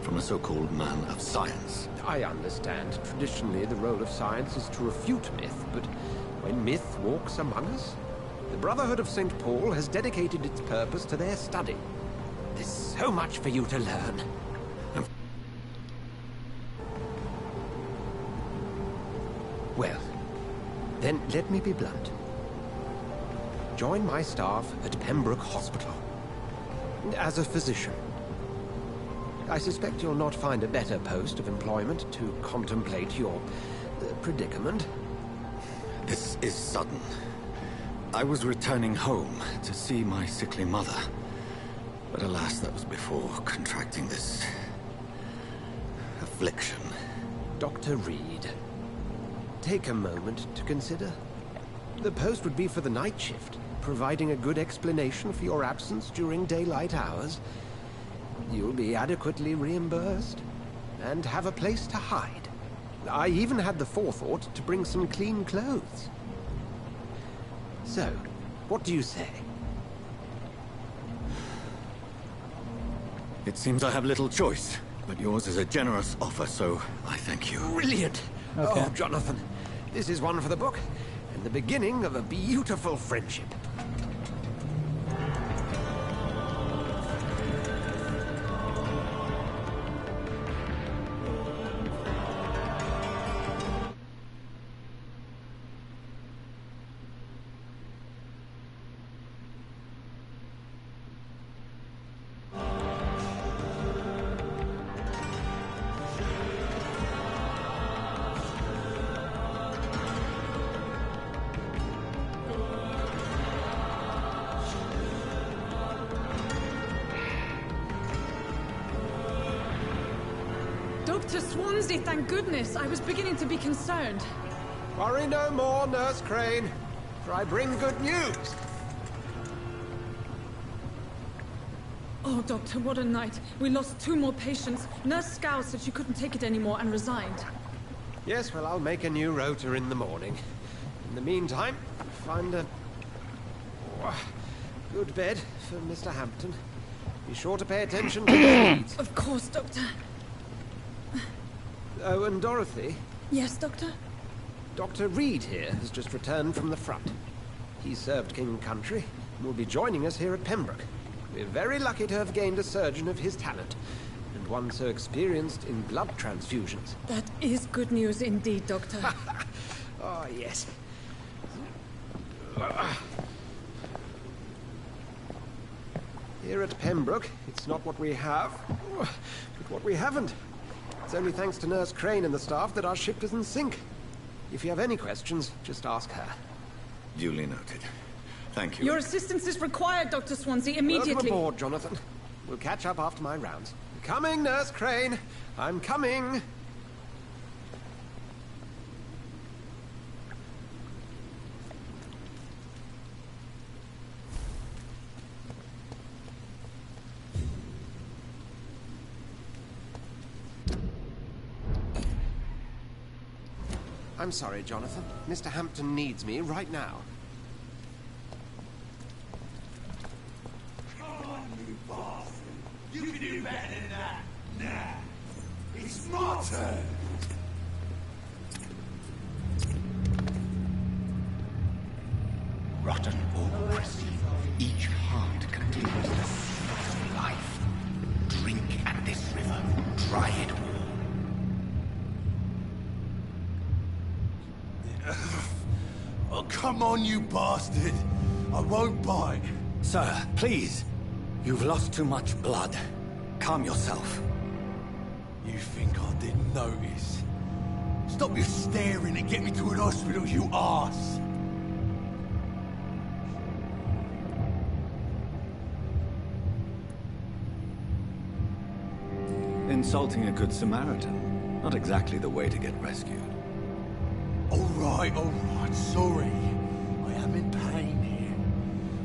from a so-called man of science. I understand. Traditionally, the role of science is to refute myth, but when myth walks among us, the Brotherhood of St. Paul has dedicated its purpose to their study. There's so much for you to learn. Well, then let me be blunt. Join my staff at Pembroke Hospital. As a physician. I suspect you'll not find a better post of employment to contemplate your predicament. This is sudden. I was returning home to see my sickly mother. But alas, that was before contracting this... affliction. Dr. Reed, take a moment to consider. The post would be for the night shift, providing a good explanation for your absence during daylight hours. You'll be adequately reimbursed, and have a place to hide. I even had the forethought to bring some clean clothes. So, what do you say? It seems I have little choice, but yours is a generous offer, so I thank you. Brilliant! Okay. Oh, Jonathan, this is one for the book, and the beginning of a beautiful friendship. Dr. Swansea, thank goodness. I was beginning to be concerned. Worry no more, Nurse Crane, for I bring good news. Oh, Doctor, what a night. We lost 2 more patients. Nurse Scow said she couldn't take it anymore and resigned. Yes, well, I'll make a new rota in the morning. In the meantime, find a... good bed for Mr. Hampton. Be sure to pay attention to his needs. Of course, Doctor. Oh, and Dorothy? Yes, Doctor? Dr. Reed here has just returned from the front. He served King Country and will be joining us here at Pembroke. We're very lucky to have gained a surgeon of his talent, and one so experienced in blood transfusions. That is good news indeed, Doctor. Oh, yes. Here at Pembroke, it's not what we have, but what we haven't. It's only thanks to Nurse Crane and the staff that our ship doesn't sink. If you have any questions, just ask her. Duly noted. Thank you. Your assistance is required, Dr. Swansea, immediately. Welcome aboard, Jonathan. We'll catch up after my rounds. Coming, Nurse Crane. I'm coming. I'm sorry, Jonathan. Mr. Hampton needs me right now. Come on, you bastard! You can do better than that! Nah! Martin! Rotten or pristine, each heart contains the seed of life. Drink at this river, try it all. Oh, come on, you bastard! I won't bite. Sir, please. You've lost too much blood. Calm yourself. You think I didn't notice? Stop your staring and get me to an hospital, you arse! Insulting a good Samaritan. Not exactly the way to get rescued. All right, sorry. I am in pain here.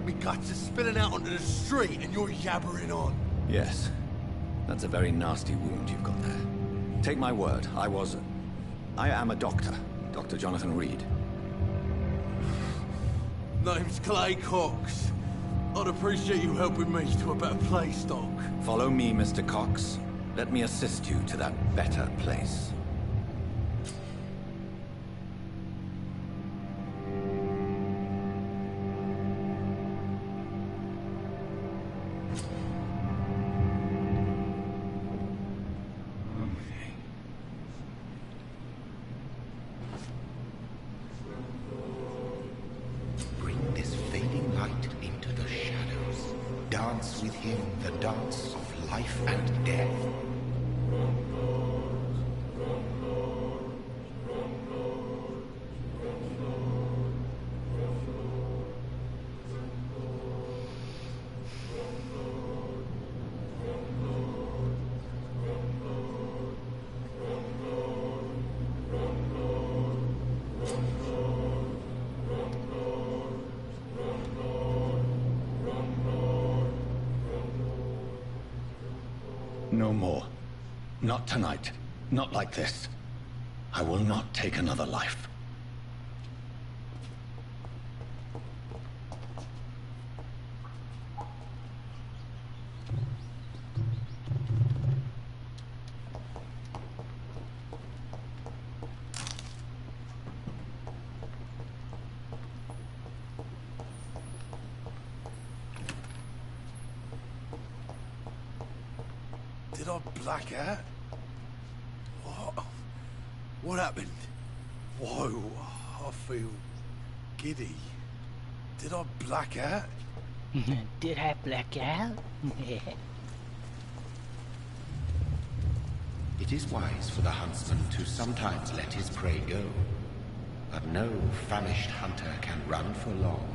My guts are spilling out onto the street and you're yabbering on. Yes. That's a very nasty wound you've got there. Take my word, I am a doctor. Dr. Jonathan Reed. Name's Clay Cox. I'd appreciate you helping me to a better place, Doc. Follow me, Mr. Cox. Let me assist you to that better place. Bring this fading light into the shadows. Dance with him the dance of life and death. No more. Not tonight. Not like this. I will not take another life. Did I black out? What happened? Whoa, I feel giddy. Did I black out? Did I black out? It is wise for the huntsman to sometimes let his prey go. But no famished hunter can run for long.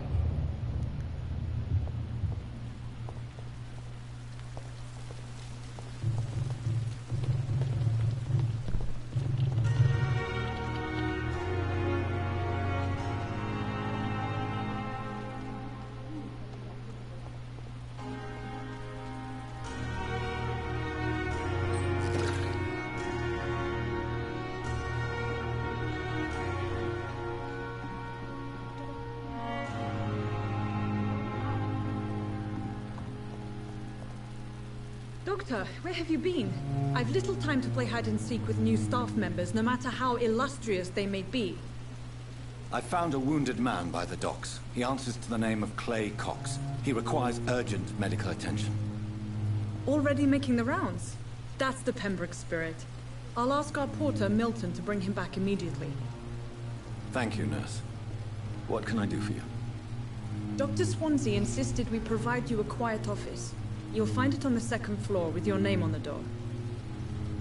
Doctor, where have you been? I've little time to play hide and seek with new staff members, no matter how illustrious they may be. I found a wounded man by the docks. He answers to the name of Clay Cox. He requires urgent medical attention. Already making the rounds? That's the Pembroke spirit. I'll ask our porter, Milton, to bring him back immediately. Thank you, nurse. What can I do for you? Dr. Swansea insisted we provide you a quiet office. You'll find it on the second floor with your name on the door.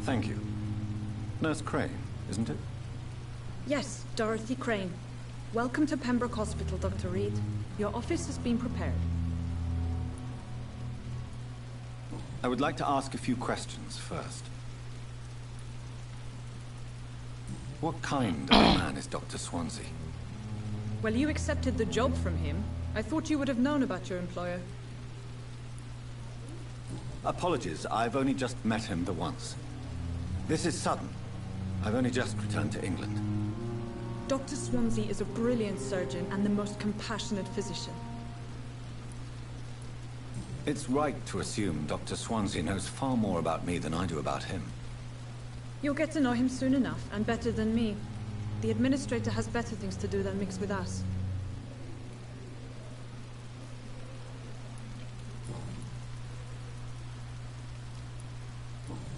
Thank you. Nurse Crane, isn't it? Yes, Dorothy Crane. Welcome to Pembroke Hospital, Dr. Reed. Your office has been prepared. I would like to ask a few questions first. What kind of a man is Dr. Swansea? Well, you accepted the job from him. I thought you would have known about your employer. Apologies, I've only just met him the once. This is sudden. I've only just returned to England. Dr. Swansea is a brilliant surgeon and the most compassionate physician. It's right to assume Dr. Swansea knows far more about me than I do about him. You'll get to know him soon enough, and better than me. The administrator has better things to do than mix with us.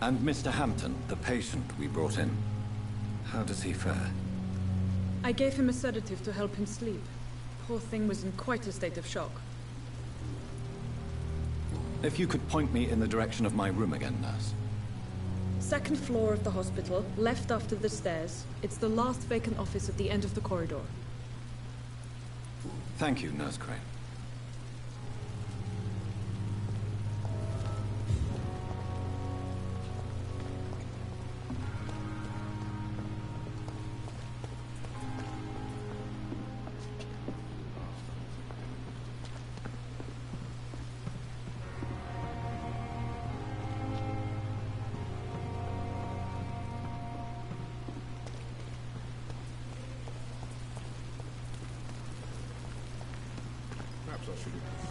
And Mr. Hampton, the patient we brought in, how does he fare? I gave him a sedative to help him sleep. Poor thing was in quite a state of shock. If you could point me in the direction of my room again, nurse. Second floor of the hospital, left after the stairs. It's the last vacant office at the end of the corridor. Thank you, Nurse Crane. Perhaps I should have...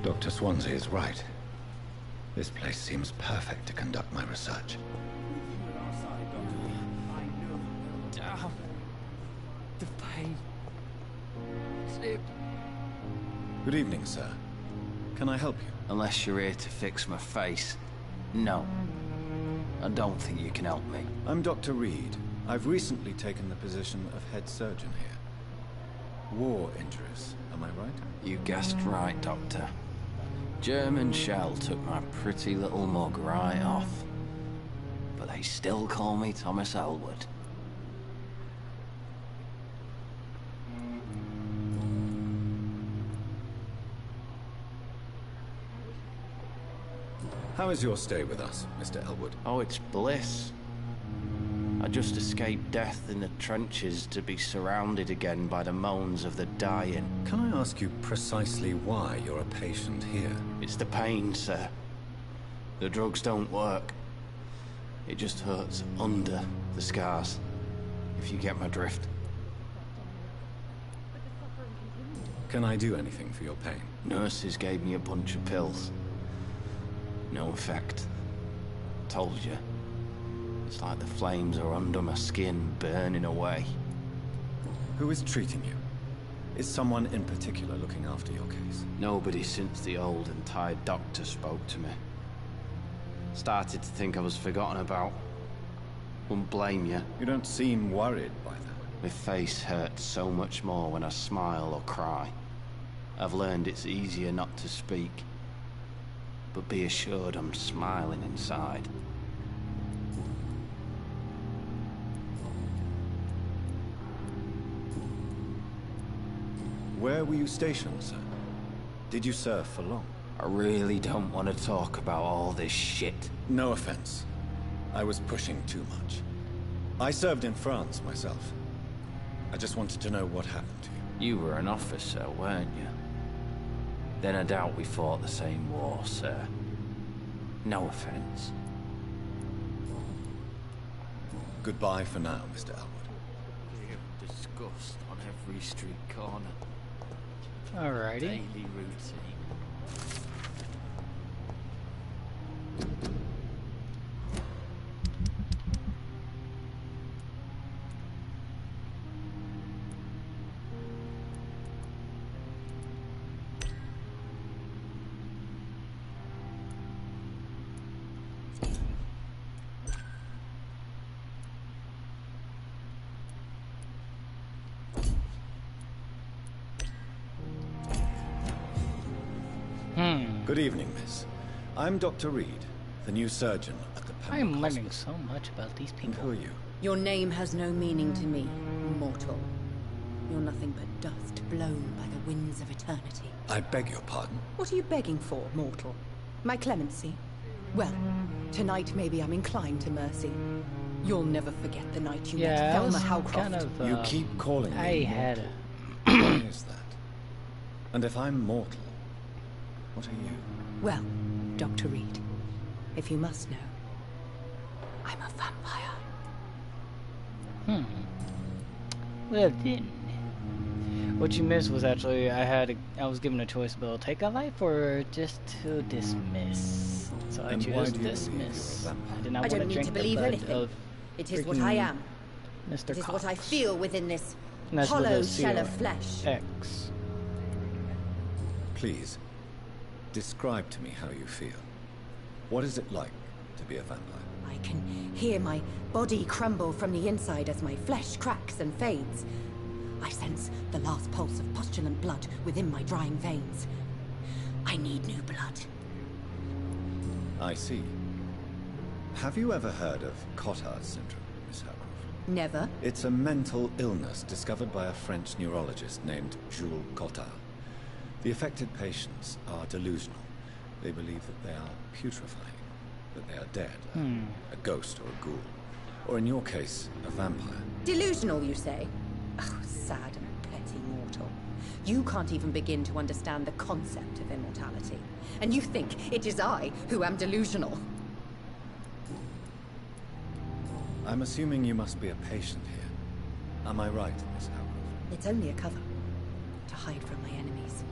Dr. Swansea is right. This place seems perfect to conduct my research. Damn. The pain. Slip. Good evening, sir. Can I help you? Unless you're here to fix my face. No. I don't think you can help me. I'm Dr. Reed. I've recently taken the position of head surgeon here. War injuries, am I right? You guessed right, Doctor. German shell took my pretty little mug right off. But they still call me Thomas Elwood. How is your stay with us, Mr. Elwood? Oh, it's bliss. I just escaped death in the trenches to be surrounded again by the moans of the dying. Can I ask you precisely why you're a patient here? It's the pain, sir. The drugs don't work. It just hurts under the scars, if you get my drift. Can I do anything for your pain? Nurses gave me a bunch of pills. No effect. Told you. It's like the flames are under my skin, burning away. Who is treating you? Is someone in particular looking after your case? Nobody since the old and tired doctor spoke to me. Started to think I was forgotten about. Wouldn't blame you. You don't seem worried by that. My face hurts so much more when I smile or cry. I've learned it's easier not to speak. But be assured I'm smiling inside. Where were you stationed, sir? Did you serve for long? I really don't want to talk about all this shit. No offense. I was pushing too much. I served in France myself. I just wanted to know what happened to you. You were an officer, weren't you? Then I doubt we fought the same war, sir. No offense. Goodbye for now, Mr. Elwood. Disgust on every street corner. Alrighty. Daily routine. Good evening, miss. I'm Dr. Reed, the new surgeon at the Pembroke I'm learning Hospital. so much about these And people. who are you? Your name has no meaning to me, mortal. You're nothing but dust blown by the winds of eternity. I beg your pardon? What are you begging for, mortal? My clemency? Well, tonight maybe I'm inclined to mercy. You'll never forget the night you met Yeah, I Thelma was Howcroft. kind of. You keep calling me I had a. Why is that? And if I'm mortal, what are you? Well, Dr. Reed. If you must know, I'm a vampire. Well then, what you missed was actually I was given a choice about take a life or just to dismiss. So I And why chose do you believe dismiss. you're a vampire? I did not I want don't to need drink to the believe blood anything. of It is what I am. Mr. It is what I Cox. feel within this And that's with hollow a shell of flesh. X. Please, describe to me how you feel. What is it like to be a vampire? I can hear my body crumble from the inside as my flesh cracks and fades. I sense the last pulse of postulant blood within my drying veins. I need new blood. I see. Have you ever heard of Cotard's syndrome, Miss Howcroft? Never. It's a mental illness discovered by a French neurologist named Jules Cotard. The affected patients are delusional. They believe that they are putrefying, that they are dead, a ghost or a ghoul, or in your case, a vampire. Delusional, you say? Oh, sad and petty mortal. You can't even begin to understand the concept of immortality. And you think it is I who am delusional. I'm assuming you must be a patient here. Am I right, Miss Howcroft? It's only a cover. To hide from my enemies.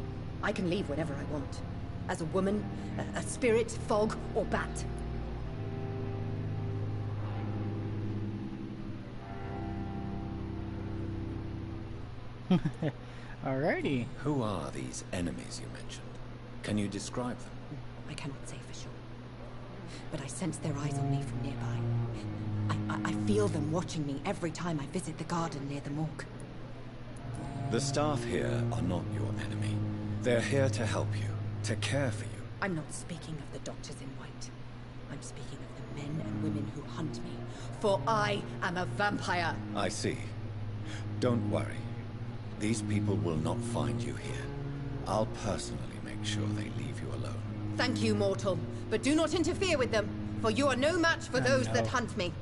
I can leave whenever I want. As a woman, a spirit, fog, or bat. Alrighty. Who are these enemies you mentioned? Can you describe them? I cannot say for sure. But I sense their eyes on me from nearby. I feel them watching me every time I visit the garden near the morgue. The staff here are not your enemy. They're here to help you, to care for you. I'm not speaking of the doctors in white. I'm speaking of the men and women who hunt me. For I am a vampire. I see. Don't worry. These people will not find you here. I'll personally make sure they leave you alone. Thank you, mortal. But do not interfere with them, for you are no match for those that hunt me.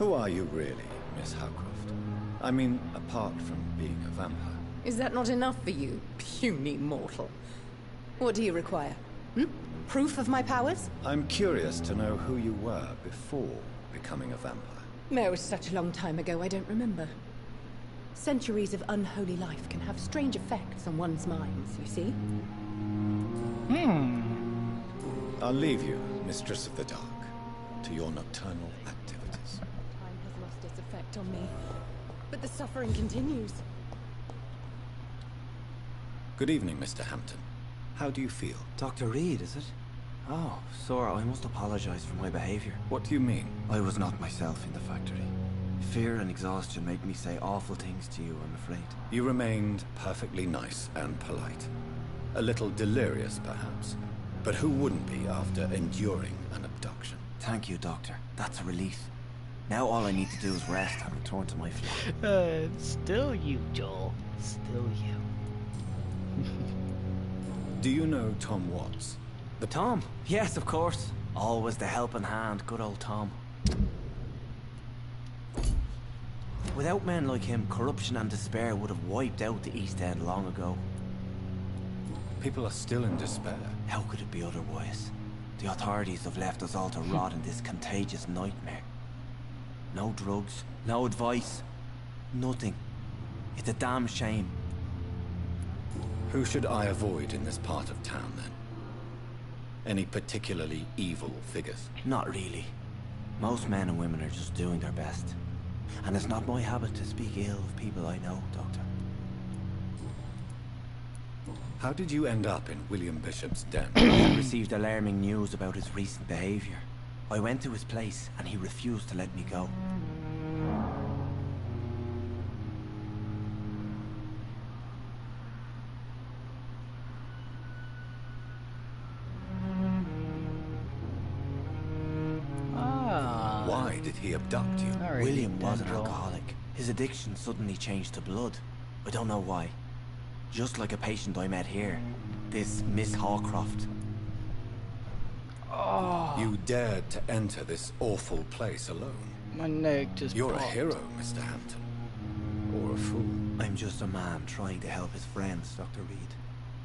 Who are you really, Miss Howcroft? I mean, apart from being a vampire. Is that not enough for you, puny mortal? What do you require? Proof of my powers? I'm curious to know who you were before becoming a vampire. No, such a long time ago, I don't remember. Centuries of unholy life can have strange effects on one's minds, you see? I'll leave you, Mistress of the Dark, to your nocturnal activities. Time has lost its effect on me, but the suffering continues. Good evening, Mr. Hampton. How do you feel? Dr. Reed, is it? Oh, sir, I must apologize for my behavior. What do you mean? I was not myself in the factory. Fear and exhaustion made me say awful things to you, I'm afraid. You remained perfectly nice and polite. A little delirious, perhaps. But who wouldn't be after enduring an abduction? Thank you, Doctor. That's a relief. Now all I need to do is rest and return to my flock. Still you, Joel. Still you. Do you know Tom Watts? Tom? Yes, of course. Always the helping hand, good old Tom. Without men like him, corruption and despair would have wiped out the East End long ago. People are still in despair. How could it be otherwise? The authorities have left us all to rot in this contagious nightmare. No drugs, no advice, nothing. It's a damn shame. Who should I avoid in this part of town, then? Any particularly evil figures? Not really. Most men and women are just doing their best. And it's not my habit to speak ill of people I know, Doctor. How did you end up in William Bishop's den? I had received alarming news about his recent behavior. I went to his place, and he refused to let me go. Why did he abduct you? William was an alcoholic. His addiction suddenly changed to blood. I don't know why. Just like a patient I met here. This Miss Hawcroft. You dared to enter this awful place alone. My neck just You're popped. a hero, Mr. Hampton. Or a fool. I'm just a man trying to help his friends, Dr. Reed.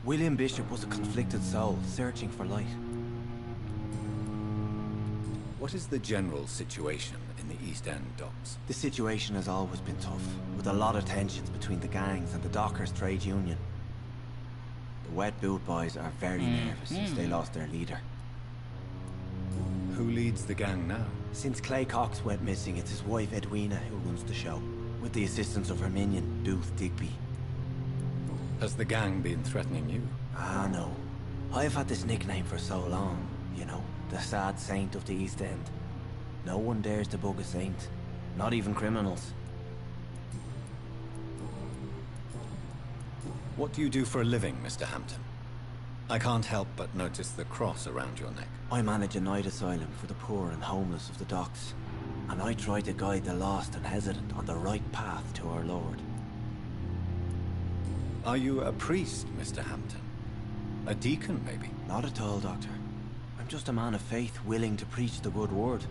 William Bishop was a conflicted soul, searching for light. What is the general situation in the East End docks? The situation has always been tough, with a lot of tensions between the gangs and the dockers' trade union. The Wet Boot Boys are very nervous since they lost their leader. Who leads the gang now? Since Clay Cox went missing, it's his wife Edwina who runs the show, with the assistance of her minion, Booth Digby. Has the gang been threatening you? Ah, no. I've had this nickname for so long, you know, the sad saint of the East End. No one dares to bug a saint, not even criminals. What do you do for a living, Mr. Hampton? I can't help but notice the cross around your neck. I manage a night asylum for the poor and homeless of the docks, and I try to guide the lost and hesitant on the right path to our Lord. Are you a priest, Mr. Hampton? A deacon, maybe? Not at all, Doctor. I'm just a man of faith willing to preach the good word.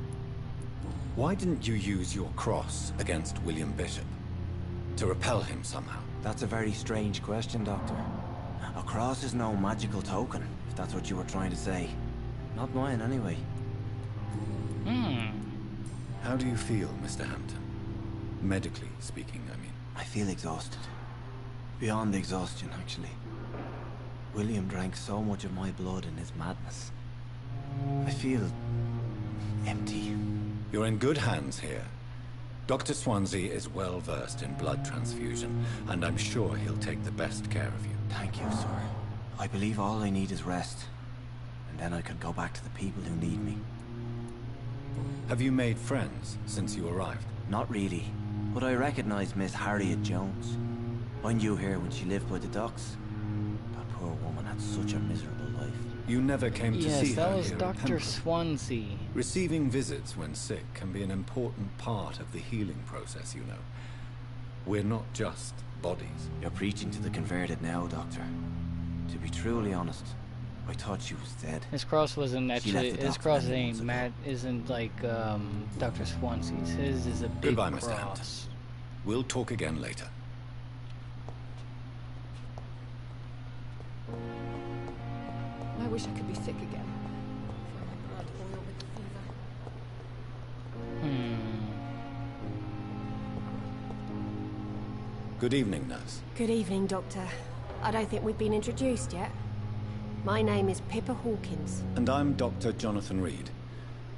Why didn't you use your cross against William Bishop? To repel him somehow? That's a very strange question, Doctor. A cross is no magical token, if that's what you were trying to say. Not mine, anyway. How do you feel, Mr. Hampton? Medically speaking, I mean. I feel exhausted. Beyond exhaustion, actually. William drank so much of my blood in his madness. I feel empty. You're in good hands here. Dr. Swansea is well versed in blood transfusion, and I'm sure he'll take the best care of you. Thank you, sir. I believe all I need is rest, and then I can go back to the people who need me. Have you made friends since you arrived? Not really, but I recognize Miss Harriet Jones. I knew her when she lived by the docks. That poor woman had such a miserable life. You never came to see her. Yes, that was here at Dr. Pembroke. Swansea. Receiving visits when sick can be an important part of the healing process, you know. We're not just bodies. You're preaching to the converted now, Doctor. To be truly honest, I thought she was dead. His cross wasn't actually. His cross ain't ago. Matt. Isn't like Dr. Swansea's. His is a big Goodbye, cross. Mr. Hampton. We'll talk again later. I wish I could be sick again. Good evening, nurse. Good evening, Doctor. I don't think we've been introduced yet. My name is Pippa Hawkins. And I'm Dr. Jonathan Reed.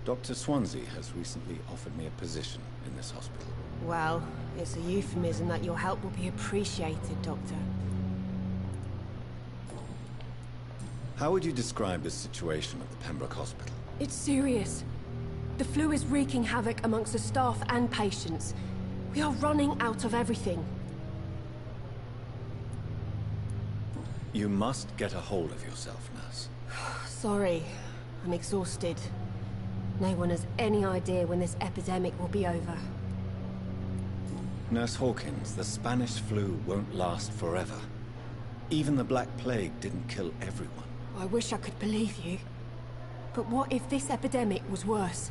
Dr. Swansea has recently offered me a position in this hospital. Well, it's a euphemism that your help will be appreciated, Doctor. How would you describe the situation at the Pembroke Hospital? It's serious. The flu is wreaking havoc amongst the staff and patients. We are running out of everything. You must get a hold of yourself, nurse. Sorry, I'm exhausted. No one has any idea when this epidemic will be over. Nurse Hawkins, the Spanish flu won't last forever. Even the Black Plague didn't kill everyone. I wish I could believe you. But what if this epidemic was worse?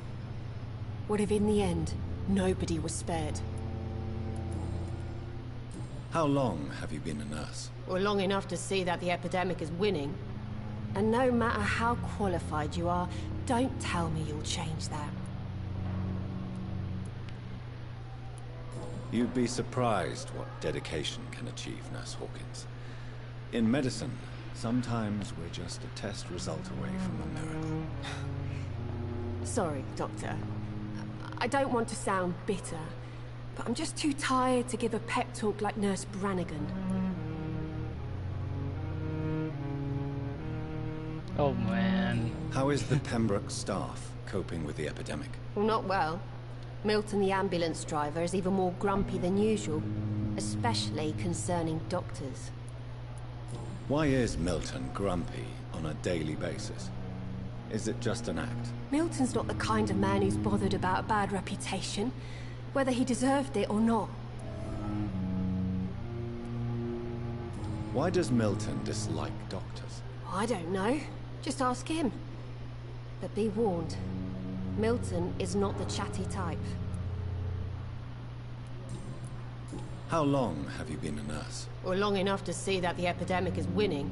What if in the end, nobody was spared? How long have you been a nurse? Well, long enough to see that the epidemic is winning. And no matter how qualified you are, don't tell me you'll change that. You'd be surprised what dedication can achieve, Nurse Hawkins. In medicine, sometimes we're just a test result away from a miracle. Sorry, Doctor. I don't want to sound bitter, but I'm just too tired to give a pep talk like Nurse Brannigan. Oh, man. How is the Pembroke staff coping with the epidemic? Well, not well. Milton, the ambulance driver, is even more grumpy than usual, especially concerning doctors. Why is Milton grumpy on a daily basis? Is it just an act? Milton's not the kind of man who's bothered about a bad reputation, whether he deserved it or not. Why does Milton dislike doctors? I don't know. Just ask him. But be warned, Milton is not the chatty type. How long have you been a nurse? Or long enough to see that the epidemic is winning.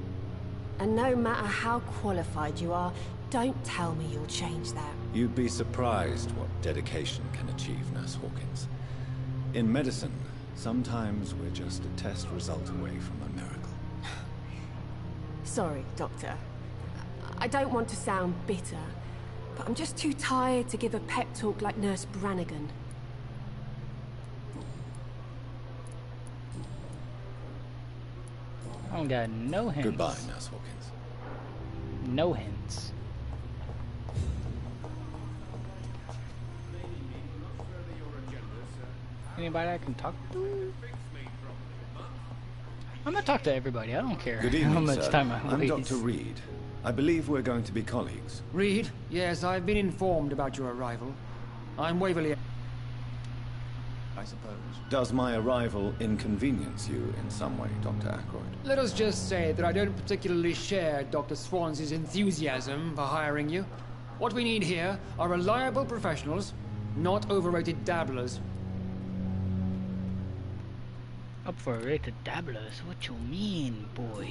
And no matter how qualified you are, don't tell me you'll change that. You'd be surprised what dedication can achieve, Nurse Hawkins. In medicine, sometimes we're just a test result away from a miracle. Sorry, Doctor. I don't want to sound bitter, but I'm just too tired to give a pep talk like Nurse Brannigan. I don't got no hints. Goodbye, Nurse Hawkins. No hints. Anybody I can talk to? I'm gonna talk to everybody. I don't care Good evening, how much sir. time I I'm waste. Dr. Reed. I believe we're going to be colleagues. Reed? Yes, I've been informed about your arrival. I'm Waverly, I suppose. Does my arrival inconvenience you in some way, Dr. Ackroyd? Let us just say that I don't particularly share Dr. Swans's enthusiasm for hiring you. What we need here are reliable professionals, not overrated dabblers. Up for rated dabblers? What you mean, boy?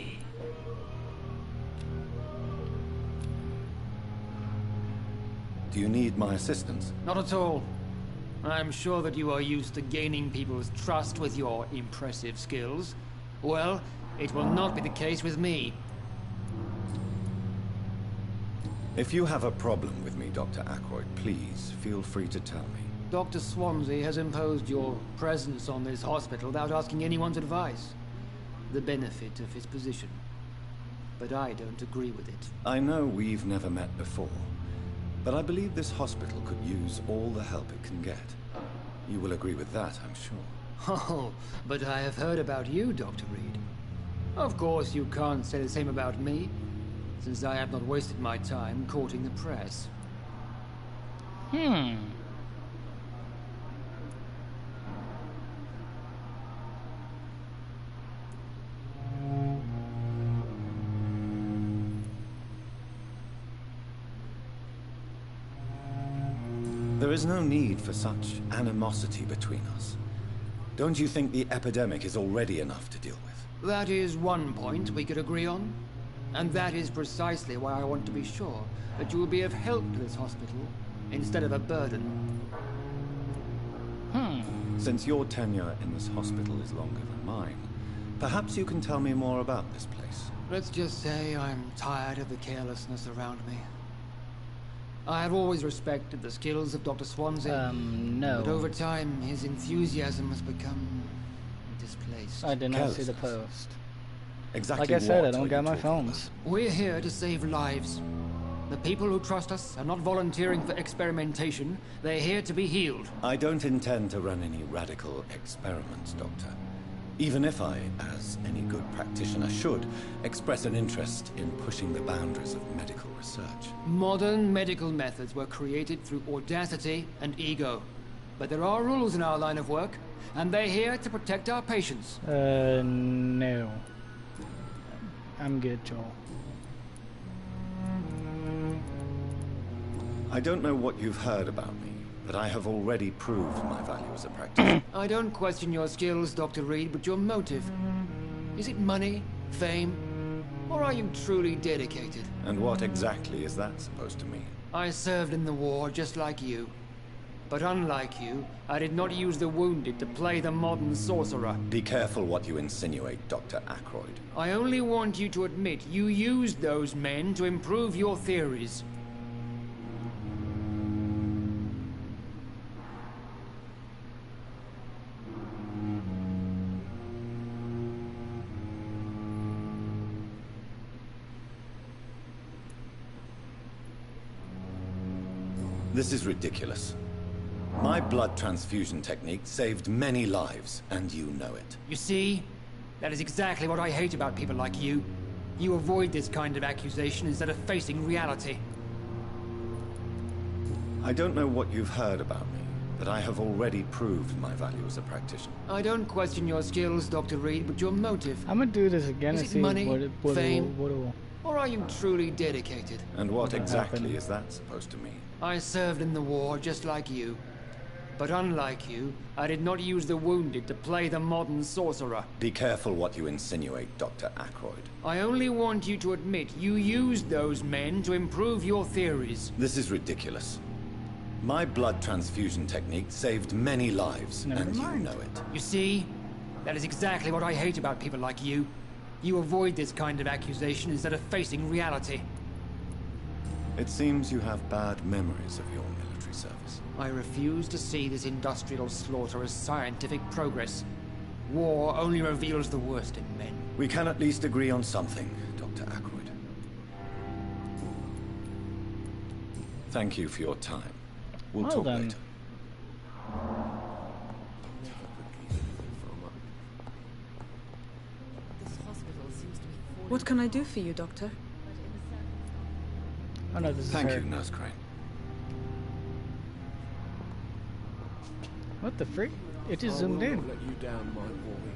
Do you need my assistance? Not at all. I'm sure that you are used to gaining people's trust with your impressive skills. Well, it will not be the case with me. If you have a problem with me, Dr. Ackroyd, please feel free to tell me. Dr. Swansea has imposed your presence on this hospital without asking anyone's advice. The benefit of his position. But I don't agree with it. I know we've never met before, but I believe this hospital could use all the help it can get. You will agree with that, I'm sure. Oh, but I have heard about you, Dr. Reed. Of course you can't say the same about me, since I have not wasted my time courting the press. There is no need for such animosity between us. Don't you think the epidemic is already enough to deal with? That is one point we could agree on. And that is precisely why I want to be sure that you will be of help to this hospital, instead of a burden. Since your tenure in this hospital is longer than mine, perhaps you can tell me more about this place. Let's just say I'm tired of the carelessness around me. I have always respected the skills of Dr. Swansea. No. But over time, his enthusiasm has become displaced. I did not see the post. Exactly. Like I said, I don't got my phones. We're here to save lives. The people who trust us are not volunteering for experimentation. They're here to be healed. I don't intend to run any radical experiments, Doctor. Even if I, as any good practitioner should, express an interest in pushing the boundaries of medical research. Modern medical methods were created through audacity and ego. But there are rules in our line of work, and they're here to protect our patients. No. I'm good, Joel. I don't know what you've heard about me, but I have already proved my value as a practitioner. I don't question your skills, Dr. Reed, but your motive. Is it money, fame, or are you truly dedicated? And what exactly is that supposed to mean? I served in the war just like you. But unlike you, I did not use the wounded to play the modern sorcerer. Be careful what you insinuate, Dr. Ackroyd. I only want you to admit you used those men to improve your theories. This is ridiculous. My blood transfusion technique saved many lives, and you know it. You see? That is exactly what I hate about people like you. You avoid this kind of accusation instead of facing reality. I don't know what you've heard about me, but I have already proved my value as a practitioner. I don't question your skills, Dr. Reed, but your motive. I'm gonna do this again Is and it see money, fame, what or are you truly dedicated? And what exactly is that supposed to mean? I served in the war just like you. But unlike you, I did not use the wounded to play the modern sorcerer. Be careful what you insinuate, Dr. Ackroyd. I only want you to admit you used those men to improve your theories. This is ridiculous. My blood transfusion technique saved many lives, and you know it. You see? That is exactly what I hate about people like you. You avoid this kind of accusation instead of facing reality. It seems you have bad memories of your military service. I refuse to see this industrial slaughter as scientific progress. War only reveals the worst in men. We can at least agree on something, Dr. Ackroyd. Thank you for your time. We'll talk later. What can I do for you, Doctor? Oh no, this is Thank her. you, Nurse Crane. What the frick? It just zoomed in. Let you down, my boy.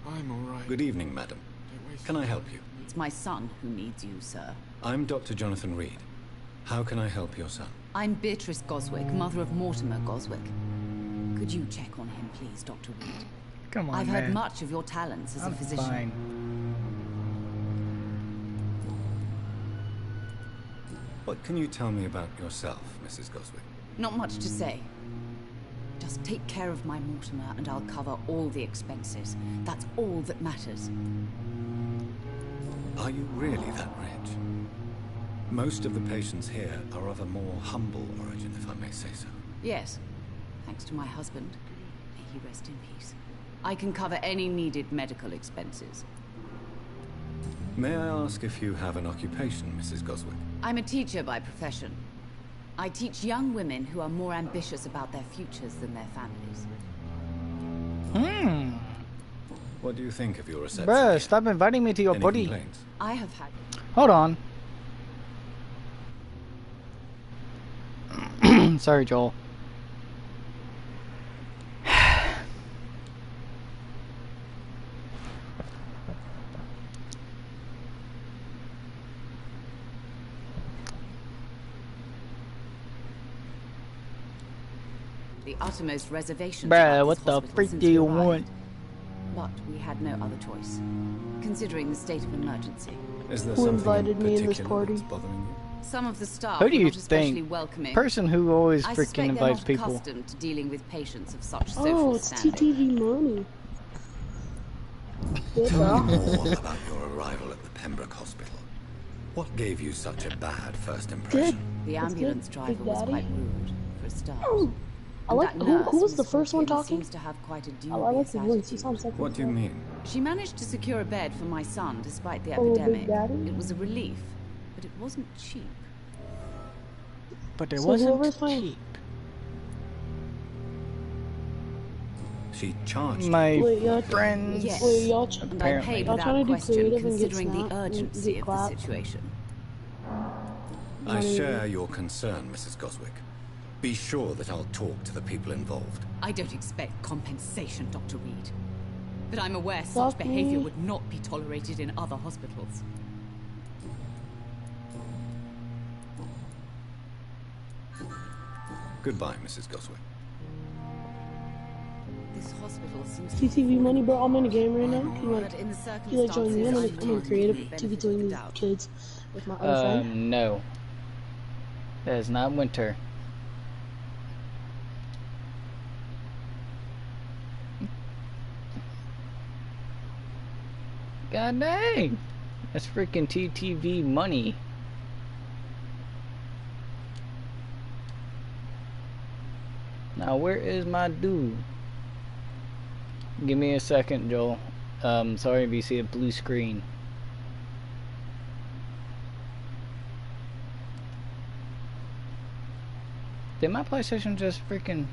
I'm all right. Good evening, madam. Can I help you? It's my son who needs you, sir. I'm Dr. Jonathan Reed. How can I help your son? I'm Beatrice Goswick, mother of Mortimer Goswick. Could you check on him, please, Dr. Reed? Come on, I've man. heard much of your talents as a physician. Fine. What can you tell me about yourself, Mrs. Goswick? Not much to say. Just take care of my Mortimer and I'll cover all the expenses. That's all that matters. Are you really that rich? Most of the patients here are of a more humble origin, if I may say so. Yes, thanks to my husband. May he rest in peace. I can cover any needed medical expenses. May I ask if you have an occupation, Mrs. Goswick? I'm a teacher by profession. I teach young women who are more ambitious about their futures than their families. What do you think of your reception? Bruh, stop inviting me to your Any buddy. complaints? I have had... Hold on. Sorry, Joel. the uttermost reservations. Bruh, what the freak do you want? But we had no other choice, considering the state of emergency. Is there Who something invited me in this particular party? that's bothering you? Some of the staff Who do were you not especially think? welcoming. Person who always I freaking suspect invites they're not people. accustomed to dealing with patients of such Oh, social it's standing. TTV money. Tell me more about your arrival at the Pembroke Hospital. What gave you such a bad first impression? The That's ambulance good. driver Big was Daddy. quite rude, for a start. Oh, I And like that who nurse, was the Miss first one Hawkins, talking? seems to have quite a I like dubious his voice. He attitude. sounds like What do you mean? She managed to secure a bed for my son despite the Oh, Big epidemic. Daddy? It was a relief, but it wasn't cheap. But it So wasn't whoever's playing- cheap. She charged My Wait, y'all, friends. Yes. wait, y'all, And I Apparently. paid y'all without trying to do question, creative and get considering the snap and urgency get of the clap? situation. I share your concern, Mrs. Goswick. Be sure that I'll talk to the people involved. I don't expect compensation, Dr. Reed. But I'm aware Fuck such behavior me. would not be tolerated in other hospitals. Goodbye, Mrs. Goswick. This hospital seems TTV money, bro. I'm in a game right now. You but want? in the You like join me? I'm circumstances, in creative benefit TV of the telling doubt. kids with my other friend. No. That is not winter. God dang! That's freaking TTV money. Now where is my dude? Give me a second, Joel. Sorry if you see a blue screen. Did my PlayStation just freaking